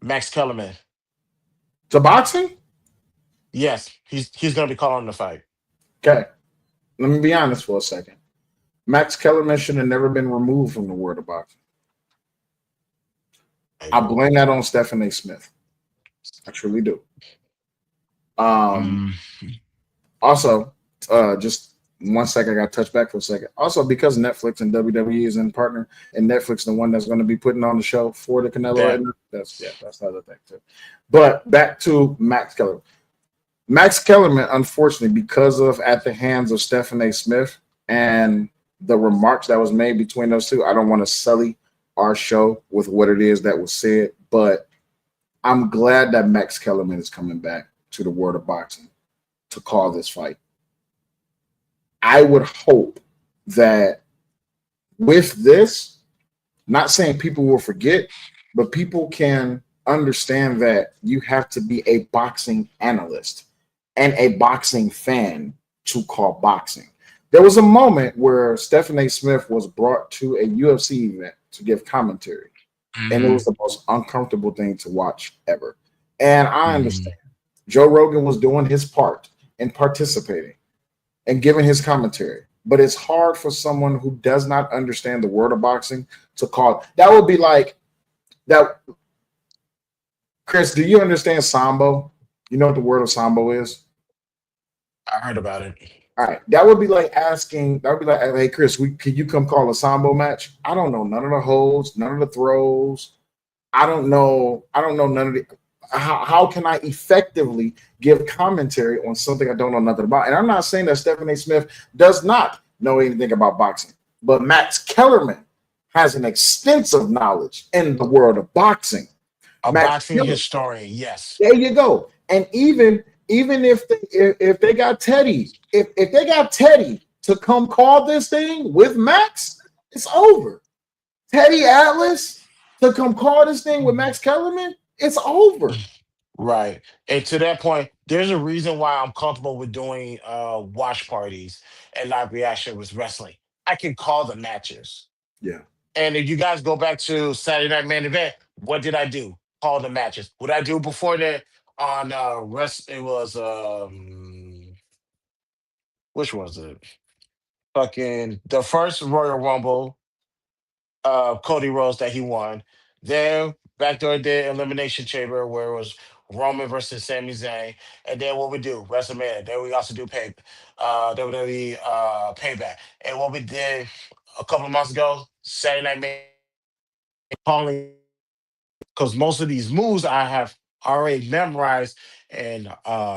Max Kellerman, to boxing? yes, he's gonna be calling the fight. Okay, let me be honest for a second. Max Kellerman should have never been removed from the world of boxing. I I agree. blame that on Stephen A. Smith. I truly do. Um, Mm, Also, just 1 second, I got to touch back for a second. Also, because Netflix and WWE is in partner, and Netflix the one that's going to be putting on the show for the Canelo, that and that's the other thing too. But back to Max Kellerman. Max Kellerman, unfortunately, because of at the hands of Stephen A. Smith and the remarks that was made between those two, I don't want to sully our show with what it is that was said, but I'm glad that Max Kellerman is coming back to the world of boxing to call this fight. I would hope that with this, not saying people will forget, but people can understand that you have to be a boxing analyst and a boxing fan to call boxing. There was a moment where Stephen A. Smith was brought to a UFC event to give commentary, and it hmm was the most uncomfortable thing to watch ever. And I hmm understand Joe Rogan was doing his part in participating and giving his commentary. But it's hard for someone who does not understand the word of boxing to call. That would be like that. Chris, do you understand Sambo? You know what the word of Sambo is? I heard about it. All right. That would be like asking, that would be like, hey, Chris, can you come call a Sambo match? I don't know none of the holds, none of the throws. I don't know none of the how can I effectively give commentary on something I don't know nothing about? And I'm not saying that Stephen A. Smith does not know anything about boxing, but Max Kellerman has an extensive knowledge in the world of boxing. A Max boxing Kellerman, historian, yes. there you go. And even if they got Teddy, if they got Teddy to come call this thing with Max, it's over. Teddy Atlas to come call this thing with Max Kellerman, it's over. Right. And to that point, there's a reason why I'm comfortable with doing watch parties and live reaction with wrestling. I can call the matches. Yeah. And if you guys go back to Saturday Night Main Event, what did I do? Call the matches. What I do before that on rest it was which was it? Fucking the first Royal Rumble, Cody Rhodes that he won. Then backdoor did Elimination Chamber where it was Roman versus Sami Zayn. And then what we do, WrestleMania. Then we also do WWE Payback. And what we did a couple of months ago, Saturday Night Main calling because most of these moves I have already memorized and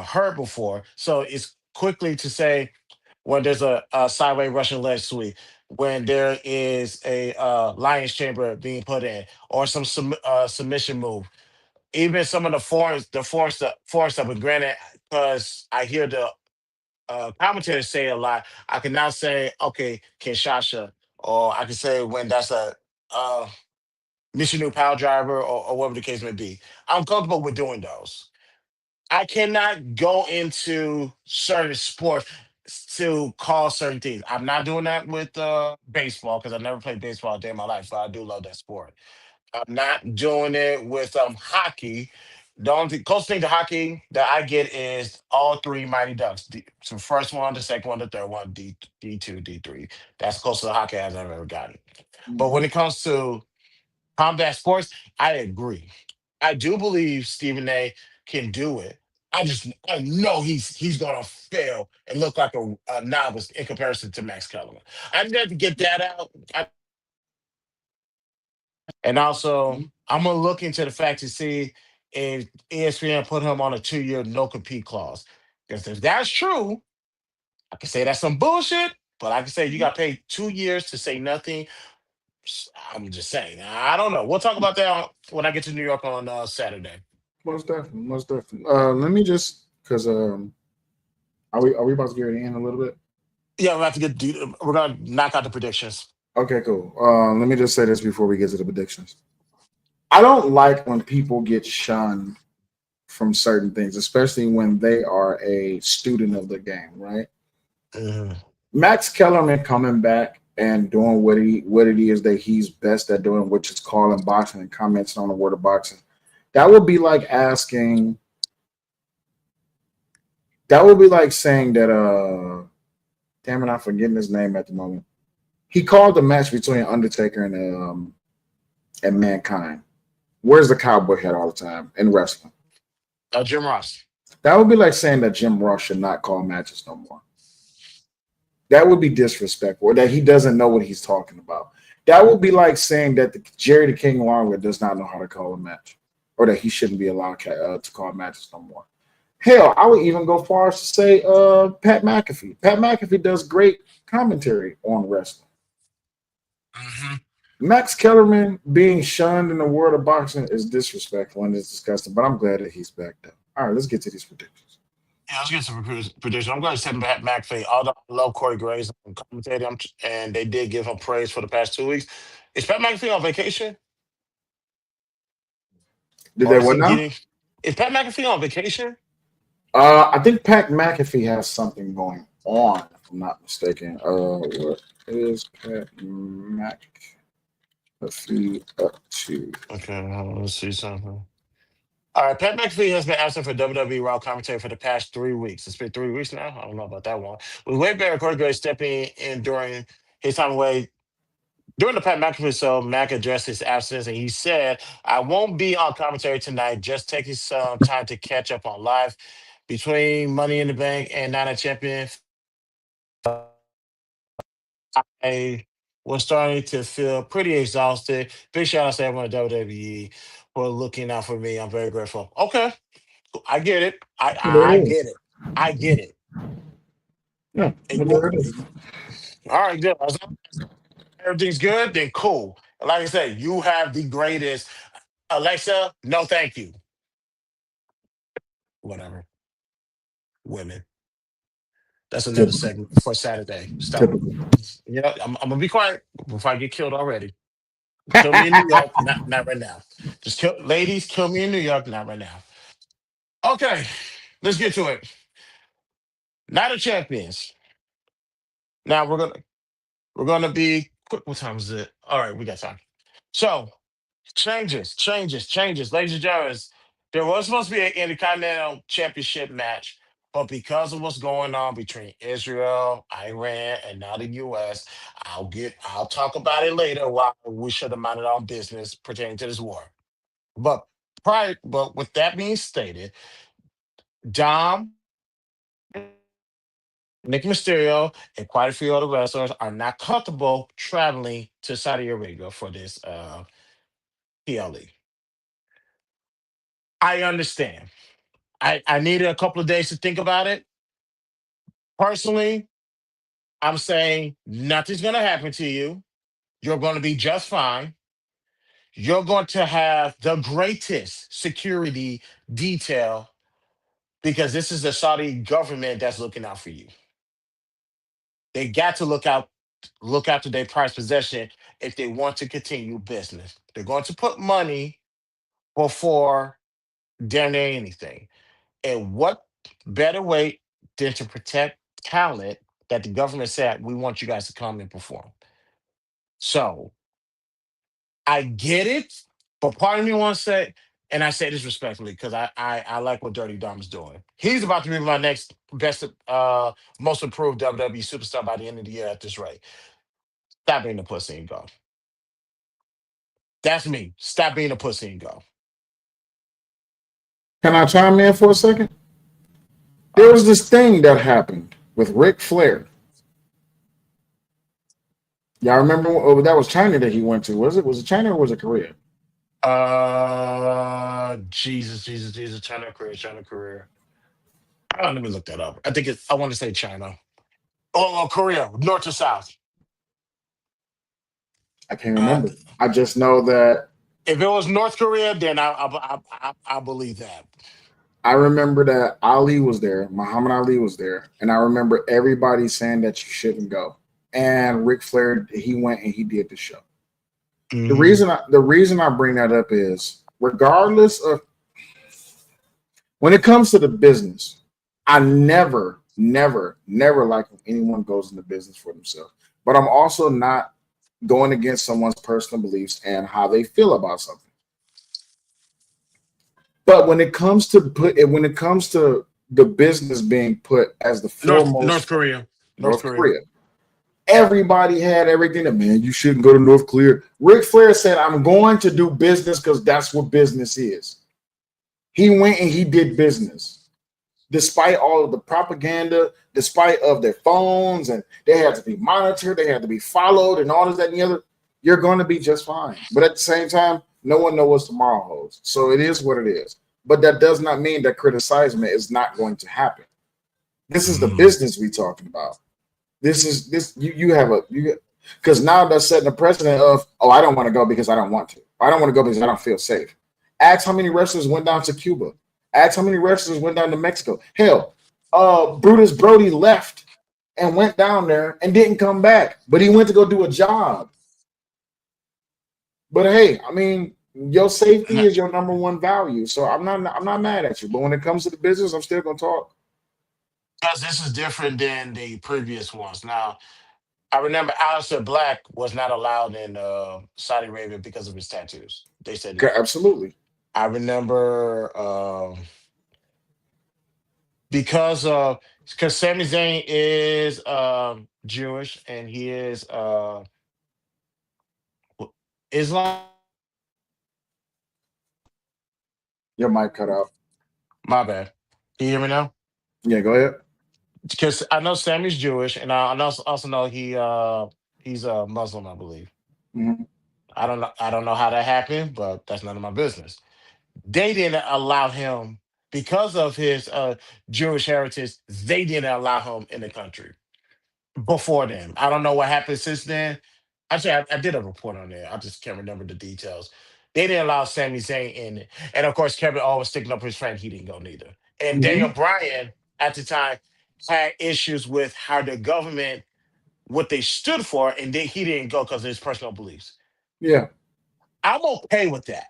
heard before. So it's quickly to say when there's a sideway Russian leg sweep, when there is a lion's chamber being put in, or some submission move. Even some of the foreign stuff. But granted, because I hear the commentators say a lot, I can now say, okay, Kinshasa, or I can say when that's a uh, mission new power driver or whatever the case may be. I'm comfortable with doing those. I cannot go into certain sports to call certain things. I'm not doing that with baseball because I never played baseball a day in my life, but I do love that sport. I'm not doing it with hockey The only close thing to hockey that I get is all three Mighty Ducks. So first one, the second one, the third one, D2, D3. That's close to the hockey as I've ever gotten. But when Mhm. it comes to combat sports, I agree. I do believe Stephen A. can do it. I know he's gonna fail and look like a novice in comparison to Max Kellerman. I just have to get that out. And also, I'm gonna look into the fact to see if ESPN put him on a 2-year no compete clause. Because if that's true, I can say that's some bullshit. But I can say you got paid 2 years to say nothing. I'm just saying. I don't know. We'll talk about that when I get to New York on Saturday. Most definitely, most definitely. Let me just because are we about to get ready to end a little bit? Yeah, we have to get. We're gonna knock out the predictions. Okay, cool. Let me just say this before we get to the predictions. I don't like when people get shunned from certain things, especially when they are a student of the game, right? Mhm. Max Kellerman coming back and doing what it is that he's best at doing, which is calling boxing and commenting on the word of boxing. That would be like asking. That would be like saying that. Damn it, I'm forgetting his name at the moment. He called the match between Undertaker and Mankind. Where's the cowboy hat all the time in wrestling? Jim Ross. That would be like saying that Jim Ross should not call matches no more. That would be disrespectful, or that he doesn't know what he's talking about. That would be like saying that Jerry the King Lawler does not know how to call a match, or that he shouldn't be allowed to call matches no more. Hell, I would even go far as to say Pat McAfee. Pat McAfee does great commentary on wrestling. Hmm. Max Kellerman being shunned in the world of boxing is disrespectful and it's disgusting, but I'm glad that he's back though. All right, let's get to these predictions. Yeah, let's get some predictions. I'm going to send Pat McAfee. Although I love Corey Graves and commentating, and they did give him praise for the past 2 weeks. Is Pat McAfee on vacation, Did or that is what he now? getting? Is Pat McAfee on vacation? I think Pat McAfee has something going on, if I'm not mistaken. What is Pat McAfee up to? Okay, let's see something. All right, Pat McAfee has been absent for WWE Raw commentary for the past 3 weeks. It's been 3 weeks now. I don't know about that one. With Wade Barrett, Corey Graves stepping in during his time away. During the Pat McAfee show, Mac addressed his absence and he said, I won't be on commentary tonight, just taking some time to catch up on live. Between Money in the Bank and Night of Champion, I was starting to feel pretty exhausted. Big shout out to everyone at WWE for looking out for me. I'm very grateful. Okay, I get it. There I it get is. it. I get it. Yeah, And there it is. all right, good. As long as everything's good, then cool. And like I said, you have the greatest. Alexa, no, thank you. Whatever. Women. That's another Typical. segment for Saturday. Stop. Typical. I'm gonna be quiet before I get killed already. Kill me in New York, not right now. Just kill, ladies, kill me in New York, not right now. Okay, let's get to it. Night of Champions. Now we're gonna be quick. What time is it? All right, we got time. So changes. Ladies and gentlemen, there was supposed to be an Intercontinental Championship match, but because of what's going on between Israel, Iran, and now the US, I'll talk about it later why we should have minded our own business pertaining to this war. But but with that being stated, Dom, Nick Mysterio, and quite a few other wrestlers are not comfortable traveling to Saudi Arabia for this PLE. I understand. I needed a couple of days to think about it. Personally, I'm saying nothing's going to happen to you. You're going to be just fine. You're going to have the greatest security detail because this is the Saudi government that's looking out for you. They got to look after their prized possession if they want to continue business. They're going to put money before damn near anything. And what better way than to protect talent that the government said we want you guys to come and perform? So I get it, but part of me wants to say, and I say this respectfully because I like what Dirty Dom is doing. He's about to be my next best, most improved WWE superstar by the end of the year at this rate. Stop being a pussy and go. That's me. Stop being a pussy and go. Can I chime in for a second? There Uh, was this thing that happened with Ric Flair. Y'all remember? Oh, that was China that he went to. Was it? Was it China or was it Korea? Jesus, China career. Let me look that up. I think it's. I want to say China. Oh, Korea, north to south. I can't Uh, remember. I just know that if it was North Korea, then I believe that. I remember that Ali was there, Muhammad Ali was there, and I remember everybody saying that you shouldn't go. And Ric Flair, he went and he did the show. Hmm. The reason I bring that up is regardless of when it comes to the business, I never like when anyone goes into business for themselves. But I'm also not going against someone's personal beliefs and how they feel about something. But when it comes to the business being put as the North foremost, Korea, North North Korea. Korea, everybody had everything that man, you shouldn't go to North Korea. Ric Flair said, I'm going to do business because that's what business is. He went and he did business. Despite all of the propaganda, despite of their phones, and they had to be monitored, they had to be followed, and all of that and the other, you're going to be just fine. But at the same time, no one knows what tomorrow holds. So it is what it is. But that does not mean that criticizing is not going to happen. This is the Mm. business we talking about. This you have a you because now they're setting a precedent of I don't want to go because I don't want to. I don't want to go because I don't feel safe. Ask how many wrestlers went down to Cuba. Ask how many wrestlers went down to Mexico. Hell, Brutus Brody left and went down there and didn't come back, but he went to go do a job. But hey, I mean, your safety is your number one value, so I'm not mad at you. But when it comes to the business, I'm still gonna talk. Because this is different than the previous ones. Now, I remember Aleister Black was not allowed in Saudi Arabia because of his tattoos. They said Okay, no. absolutely. I remember because Sami Zayn is Jewish and he is Islam. Your mic cut out. My bad. Can you hear me now? Yeah, go ahead. Because I know Sammy's Jewish, and I also know he's a Muslim, I believe. Mhm. I don't know how that happened, but that's none of my business. They didn't allow him because of his Jewish heritage. They didn't allow him in the country before then. I don't know what happened since then. Actually, I did a report on there. I just can't remember the details. They didn't allow Sami Zayn in it, and of course, Kevin always sticking up for his friend. He didn't go neither. And Daniel Mhm. Bryan at the time had issues with how the government what they stood for, and then he didn't go because of his personal beliefs. Yeah. I'm okay with that.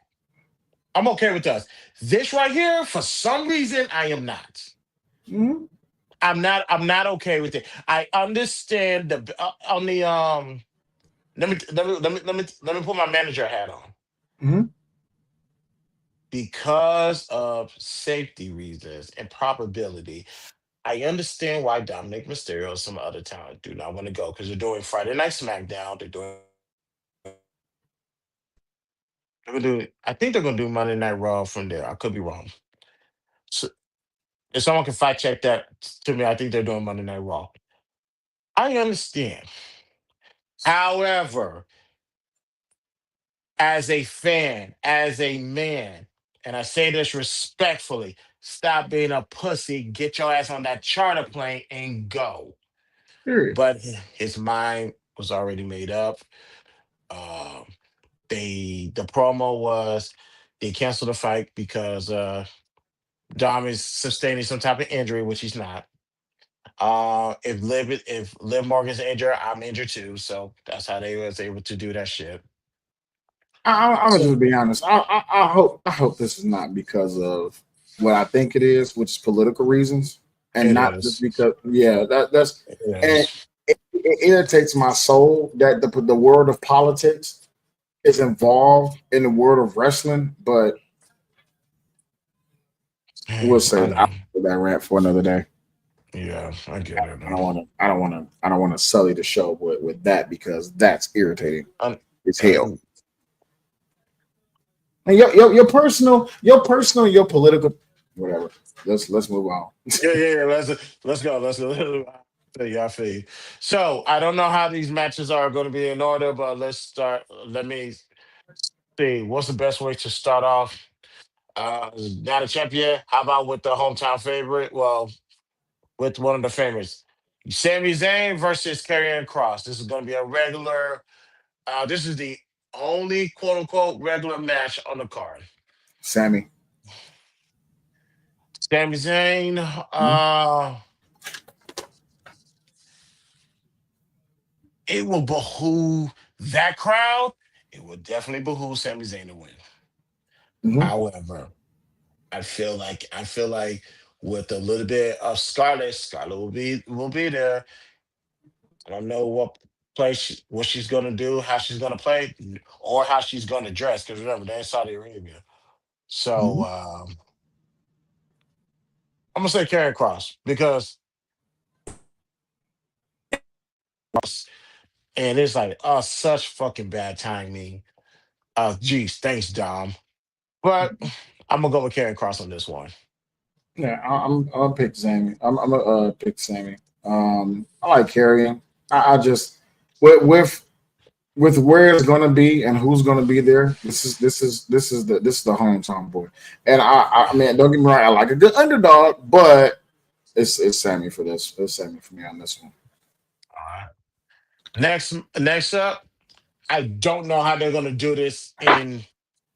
I'm okay with us. This right here, for some reason, I am not. Mhm. I'm not okay with it. I understand the on the let me put my manager hat on. Mhm. Because of safety reasons and probability, I understand why Dominic Mysterio and some other talent do not want to go because they're doing Friday Night SmackDown. I think they're gonna do Monday Night Raw from there. I could be wrong. So, if someone can fact check that to me, I think they're doing Monday Night Raw. I understand. However, as a fan, as a man, and I say this respectfully, stop being a pussy, get your ass on that charter plane and go. Period. But his mind was already made up. Um, the promo was they canceled the fight because Dom is sustaining some type of injury, which he's not. If Liv Morgan's injured, I'm injured too. So that's how they was able to do that shit. I'm gonna So just be honest. I hope this is not because of what I think it is, which is political reasons, and it not just is. because. Yeah, that's It and is. it irritates my soul that the world of politics is involved in the world of wrestling. But We'll say I I'll know. save that rant for another day. Yeah, I get it. I don't want to. I don't want to. I don't want to sully the show with that because that's irritating. I, It's hell. I, And your personal, your political, whatever. Let's move on. yeah. Let's go. Let's go. I feel you. I feel you. So I don't know how these matches are going to be in order, but let's start. Let me see. What's the best way to start off? Not a champion. How about with the hometown favorite? Well, with one of the favorites, Sami Zayn versus Karrion Cross. This is going to be a regular. This is the only quote unquote regular match on the card. Sammy. Sami Zayn. Hmm? It will behoove that crowd. It will definitely behoove Sami Zayn to win. Hmm. However, I feel like with a little bit of Scarlett, Scarlett will be there. I don't know what she's gonna do, how she's gonna play, or how she's gonna dress. Because remember, they're in Saudi Arabia. So Hmm. I'm gonna say Karrion Cross because and it's like such fucking bad timing. Geez, thanks, Dom. But I'm gonna go with Karrion Cross on this one. Yeah, I'll pick Sammy. I'm gonna pick Sammy. I like carrying. I just with where it's gonna be and who's gonna be there. This is the hometown boy. And I mean, don't get me wrong. I like a good underdog, but it's Sammy for this. It's Sammy for me on this one. All right. Next up, I don't know how they're gonna do this in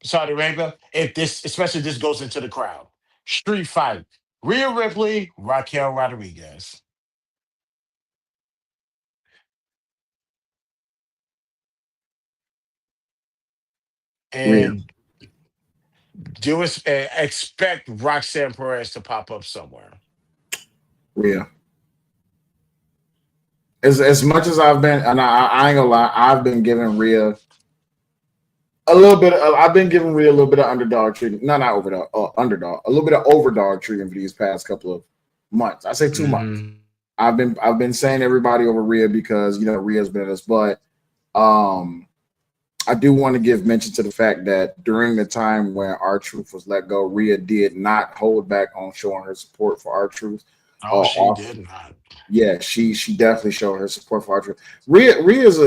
Saudi Arabia. If this, especially this goes into the crowd. Street fight. Rhea Ripley, Raquel Rodriguez. Rhea, And expect Roxanne Perez to pop up somewhere. Rhea. As much as I've been, and I ain't gonna lie, I've been giving Rhea a little bit. I've been giving Rhea a little bit of underdog treatment. No, not overdog. Underdog. A little bit of overdog treatment for these past couple of months. I say 2 months. Hmm. I've been saying everybody over Rhea because Rhea's been at us, but um, I do want to give mention to the fact that during the time when our truth was let go, Rhea did not hold back on showing her support for our truth. Oh, she Off, did not. yeah, she definitely showed her support for our truth. Rhea is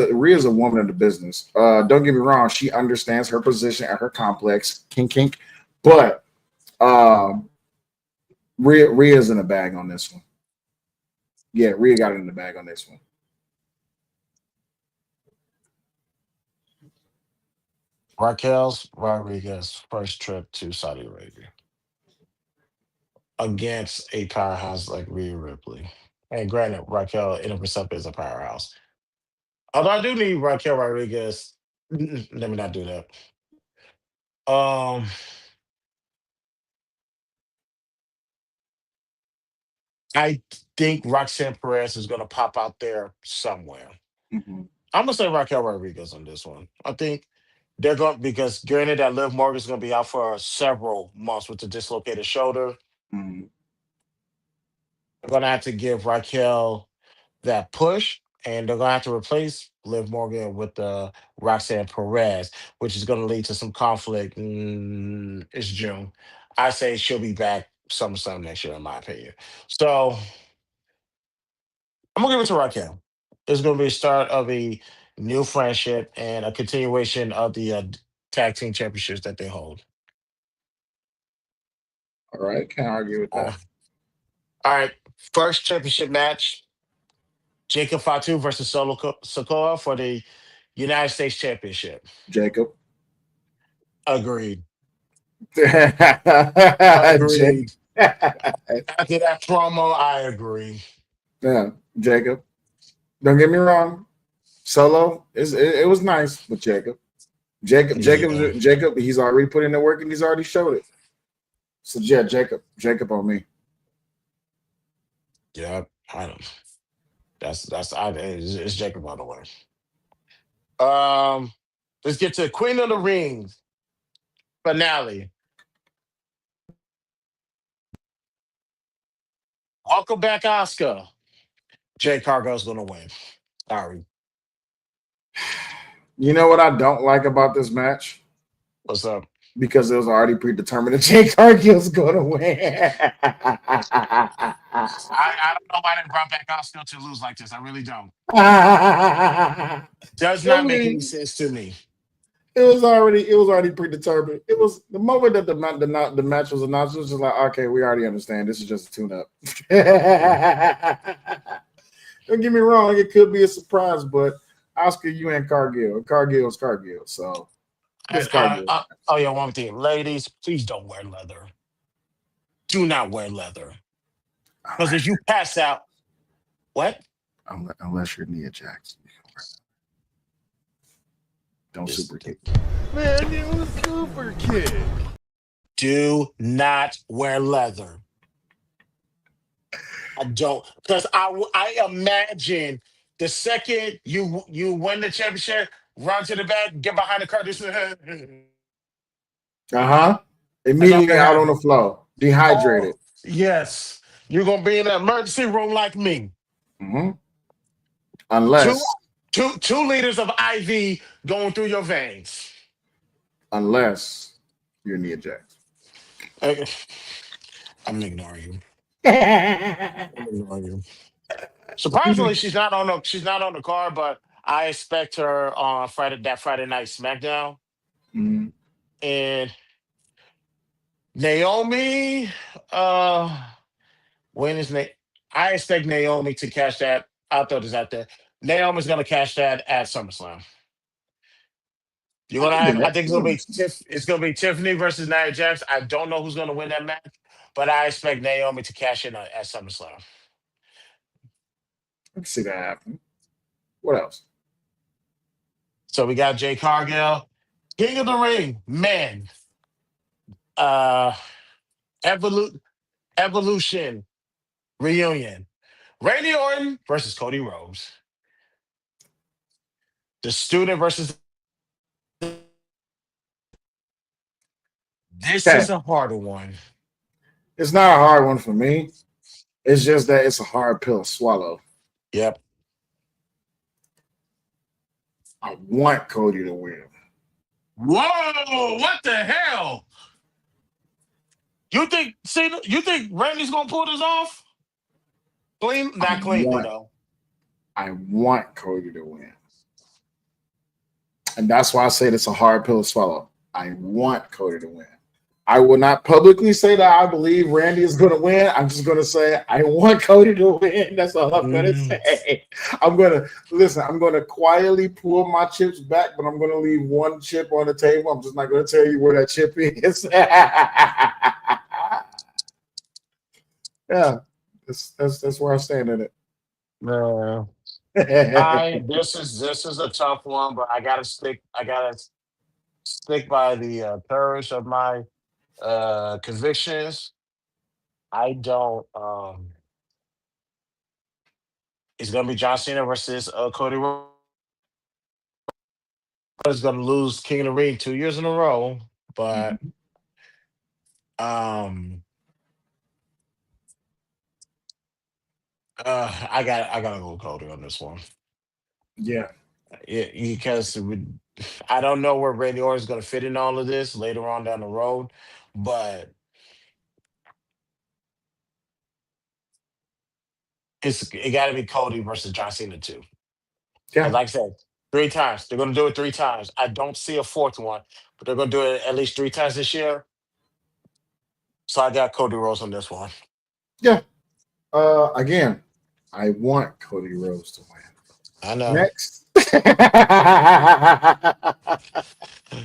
a woman of the business. Don't get me wrong, she understands her position and her complex kink, but um, Rhea's in the bag on this one. Yeah, Rhea got it in the bag on this one. Raquel's Rodriguez first trip to Saudi Arabia against a powerhouse like Rhea Ripley. And granted, Raquel in herself is a powerhouse. Although I do need Raquel Rodriguez. Let me not do that. Um, I think Roxanne Perez is going to pop out there somewhere. Mm-hmm. I'm gonna say Raquel Rodriguez on this one. I think they're going because granted that Liv Morgan's going to be out for several months with the dislocated shoulder. Mm-hmm. They're going to have to give Raquel that push, and they're going to have to replace Liv Morgan with Roxanne Perez, which is going to lead to some conflict. It's June. I say she'll be back SummerSlam next year, in my opinion. So I'm gonna give it to Raquel. It's gonna be a start of a new friendship and a continuation of the tag team championships that they hold. All right, can't argue with Uh, that. all right, first championship match: Jacob Fatu versus Sokoa for the United States Championship. Jacob. Agreed. Jake. Agreed. After that promo, I agree. Yeah, Jacob. Don't get me wrong. Solo, it was nice with Jacob. Yeah, Jacob. He's already put in the work and he's already showed it. So yeah, Jacob on me. yeah. I don't. It's Jacob by the way. Um, let's get to Queen of the Rings finale. Welcome back, Oscar. Jay Cargill's gonna win. Sorry. You know what I don't like about this match? What's up? Because it was already predetermined that Jay Cargill's going to win. I don't know why they brought back Oscar to lose like this. I really don't. I Does not make any mean, sense to me. it was already predetermined. It was the moment that the match was announced. It was just like, okay, we already understand. This is just a tune up. Don't get me wrong, it could be a surprise, but Oscar, you and Cargill. Cargill's Cargill. So this Cargill. Oh yeah, one thing, ladies, please don't wear leather. Do not wear leather because if Unless you you're, pass out, what? unless you're Nia Jackson. Don't This, super kick. Man, you super kid. do not wear leather. I don't because I imagine the second you win the championship, run to the back, get behind the curtain. Uh-huh. That's not Immediately gonna out on happen. the floor. Oh Dehydrated. yes, you're gonna be in the emergency room like me. Mhm. Two Unless, 2 liters of IV going through your veins. unless you're Nia Jax. Uh, I'm ignoring you. I'm ignoring you. Surprisingly, she's not on the card, but I expect her on Friday night SmackDown. Mhm. And Naomi, uh, when is Na- I expect Naomi to cash that. I'll throw this out there. Naomi's gonna cash that at SummerSlam. You're I gonna can do have. I that. think it's gonna be Tiffany versus Nia Jax. I don't know who's gonna win that match, but I expect Naomi to cash in at SummerSlam. I can see that happening. What else? So we got Jay Cargill, King of the Ring, men, uh, Evolu- Evolution reunion. Randy Orton versus Cody Rhodes. The student versus. This Okay. is a harder one. It's not a hard one for me. It's just that it's a hard pill to swallow. Yep. I want Cody to win. Whoa! What the hell? You think Randy's gonna pull this off? Clean, I not cleanly want though. I want Cody to win. And that's why I said it's a hard pill to swallow. I want Cody to win. I will not publicly say that I believe Randy is going to win. I'm just going to say I want Cody to win. That's all I'm going to Mm. say. I'm going to listen. I'm going to quietly pull my chips back, but I'm going to leave one chip on the table. I'm just not going to tell you where that chip is. Yeah, that's where I stand in Man. it. I this is a tough one, but I gotta stick by the courage of my convictions. I don't it's gonna be John Cena versus Cody Rhodes. Is gonna lose King of the Ring 2 years in a row, but um I gotta go with Cody on this one. Yeah, Yeah, because I don't know where Randy Orton is going to fit in all of this later on down the road, but it got to be Cody versus John Cena too. Because yeah, like I said, 3 times they're going to do it 3 times. I don't see a fourth one, but they're going to do it at least 3 times this year. So I got Cody Rhodes on this one. yeah. Again, I want Cody Rhodes to win. I know Next.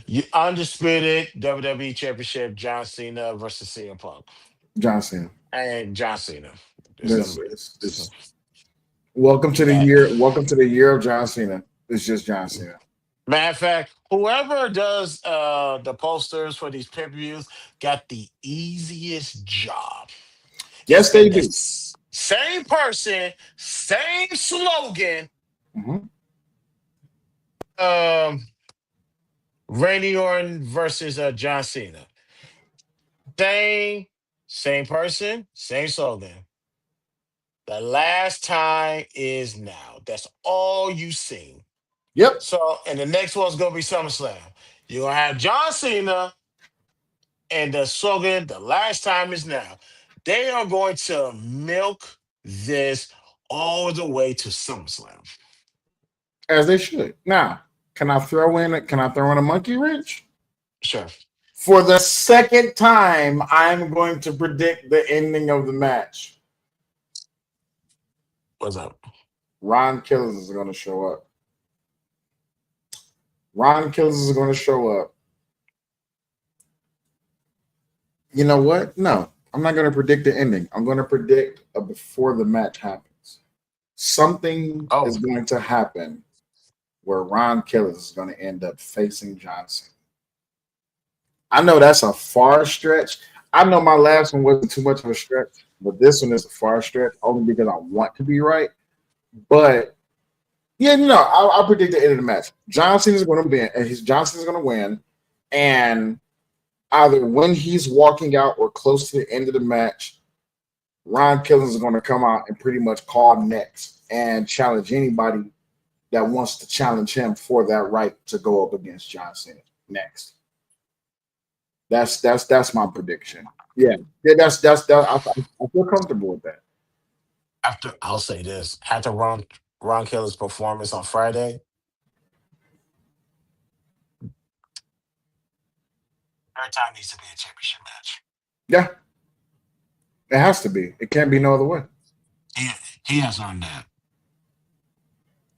you undisputed WWE Championship John Cena versus CM Punk Johnson. and John Cena. It's going This to be. is welcome to the Yeah. year. Welcome to the year of John Cena. It's just John Cena. Matter of fact, whoever does the posters for these pay-per-views got the easiest job. It's Yes, they been the do. same person, same slogan. Mhm. Um, Randy Orton versus John Cena. Same, same person, same slogan. The last time is now. That's all you seen. Yep. So, and the next one's gonna be SummerSlam. You're gonna have John Cena and the slogan, the last time is now. They are going to milk this all the way to SummerSlam. As they should. Now, can I throw in a monkey wrench? Sure. For the second time, I'm going to predict the ending of the match. What's up? Ron Killings is going to show up. Ron Killings is going to show up. You know what? No, I'm not going to predict the ending. I'm going to predict before the match happens. Something Oh, is going to happen where Ron Killings is going to end up facing Johnson. I know that's a far stretch. I know my last one wasn't too much of a stretch, but this one is a far stretch only because I want to be right. But yeah, I'll predict the end of the match. Johnson is going to win, and Johnson is going to win, and either when he's walking out or close to the end of the match, Ron Killings is going to come out and pretty much call next and challenge anybody that wants to challenge him for that right to go up against John Cena next. That's my prediction. Yeah, that's that. I feel comfortable with that. after I'll say this. After Ron Kelly's performance on Friday, every time needs to be a championship match. Yeah, it has to be. It can't be no other way. He he has earned that.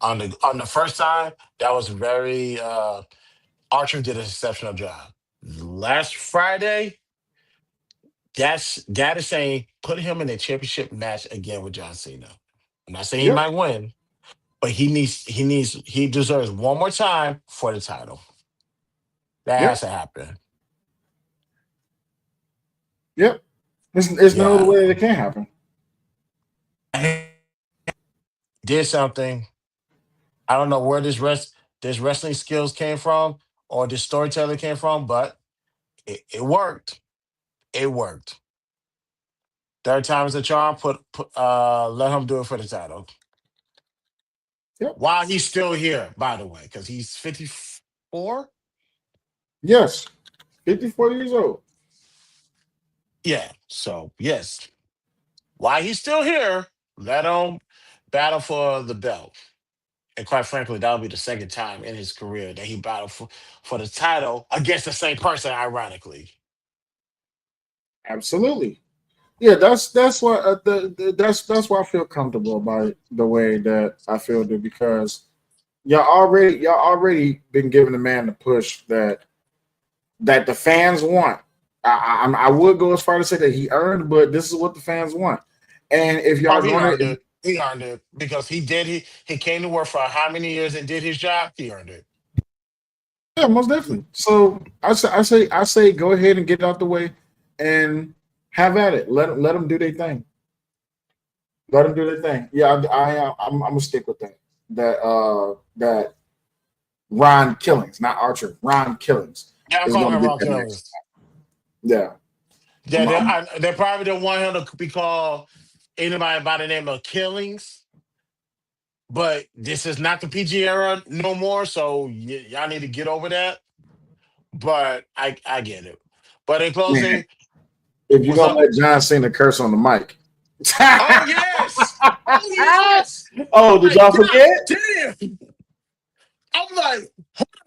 On the first time, that was very Archer did an exceptional job. Last Friday, that is saying put him in a championship match again with John Cena. I'm not saying he Yep, might win, but he deserves one more time for the title. That yep, has to happen. yep. There's no other Yeah. way that it can happen. He did something. I don't know where this wrestling skills came from or this storytelling came from, but it worked. It worked. Third time is a charm. Let him do it for the title. Yep. While he's still here, by the way, because he's 54. Yes. 54 years old. Yeah. So yes, while he's still here, let him battle for the belt. And quite frankly, that'll be the second time in his career that he battled for the title against the same person, ironically. Absolutely. Yeah, that's why that's why I feel comfortable about the way that I feel it because y'all already been giving the man the push that the fans want. I would go as far to say that he earned, but this is what the fans want. And if Oh, y'all he going earned to, it. He earned it because he came to work for how many years and did his job. He earned it. yeah, most definitely. So I say, go ahead and get it out the way and have at it. Let them do their thing. Let them do their thing. Yeah, I'm gonna stick with that. That Ron Killings, not Archer. Ron Killings Yeah, I'm is calling going him to get Ron that next. Killings. Yeah, Yeah, I'm, I'm, they probably don't want him to be called anybody by the name of Killings, but this is not the PG era no more. So y'all need to get over that. But I get it. But in man. closing, If you're what's gonna up? let John Cena curse on the mic, Oh yes, oh yes. oh, did My y'all God forget? damn! I'm like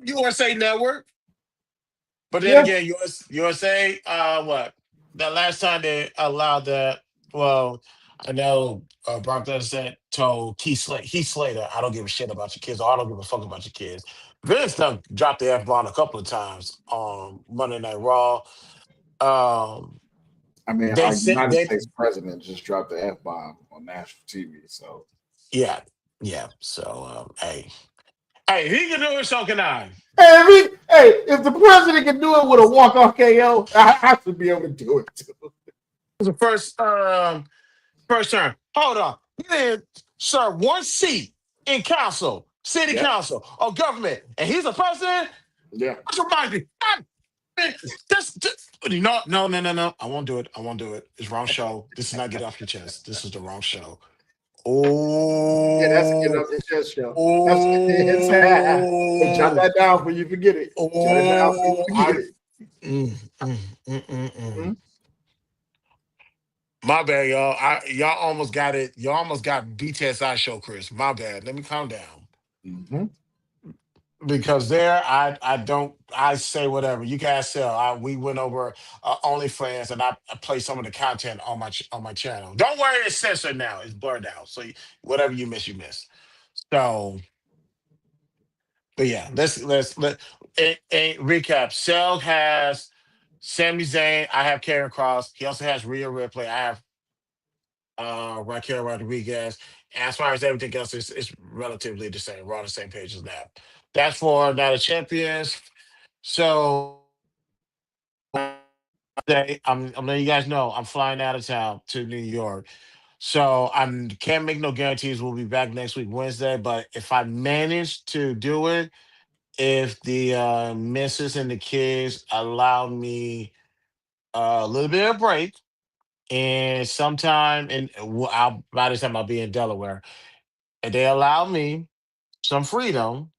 USA Network. But then Yeah, again, USA, what? The last time they allowed that, well, I know Brock Lesnar told Heath Slater, I don't give a shit about your kids, or I don't give a fuck about your kids. Vince done dropped the F bomb a couple of times on Monday Night Raw. Um, I mean, they our said United they, States president just dropped the F bomb on national TV. So yeah, yeah. So, hey, he can do it, so can I. if the president can do it with a walk off KO, I have to be able to do it too. It was the first term. Hold on. He didn't serve one seat in council, city Yep. council, or government, and he's a president. Yeah. That's reminds me. God, man, no, no, no, no, no. I won't do it. I won't do it. It's wrong show. This is not get off your chest. This is the wrong show. Yeah, that's a get Oh, off your chest show. That's what it is. So jot oh, that down before you forget it. Jot it down before you oh. forget it. Mm, mm, mm, mm, Mhm. mm. My bad, y'all. Y'all almost got it. Y'all almost got BTSI show, Chris. My bad. Let me calm down. Mhm. Because there, I don't I say whatever you guys sell. We went over OnlyFans, and I play some of the content on on my channel. Don't worry, it's censored now. It's blurred out. So whatever you miss, you miss. So, but yeah, let recap. Cell has Sami Zayn. I have Karen Cross. He also has Rhea Ripley. I have Raquel Rodriguez. As far as everything else, it's relatively the same. We're on the same page as that. That's for Night of Champions. So I'm letting you guys know I'm flying out of town to New York. So I can't make no guarantees. We'll be back next week Wednesday. But if I manage to do it, if the missus and the kids allow me a little bit of break, and sometime and I'll by this time I'll be in Delaware, and they allow me some freedom,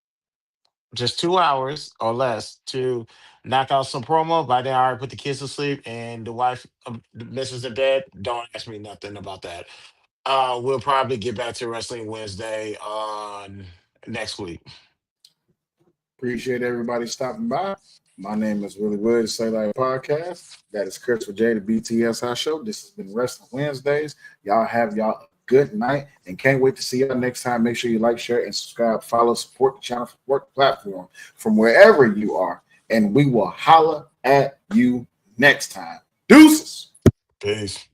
just 2 hours or less to knock out some promo. By then, I already put the kids to sleep and the wife, the missus in bed. Don't ask me nothing about that. We'll probably get back to Wrestling Wednesday on next week. Appreciate everybody stopping by. My name is Willie Wood, Say Like Podcast. That is Chris with Jay, the BTSI Show. This has been Wrestling Wednesdays. Y'all have y'all a good night and can't wait to see y'all next time. Make sure you like, share, and subscribe. Follow, support the channel, support the platform from wherever you are. And we will holla at you next time. Deuces. Peace.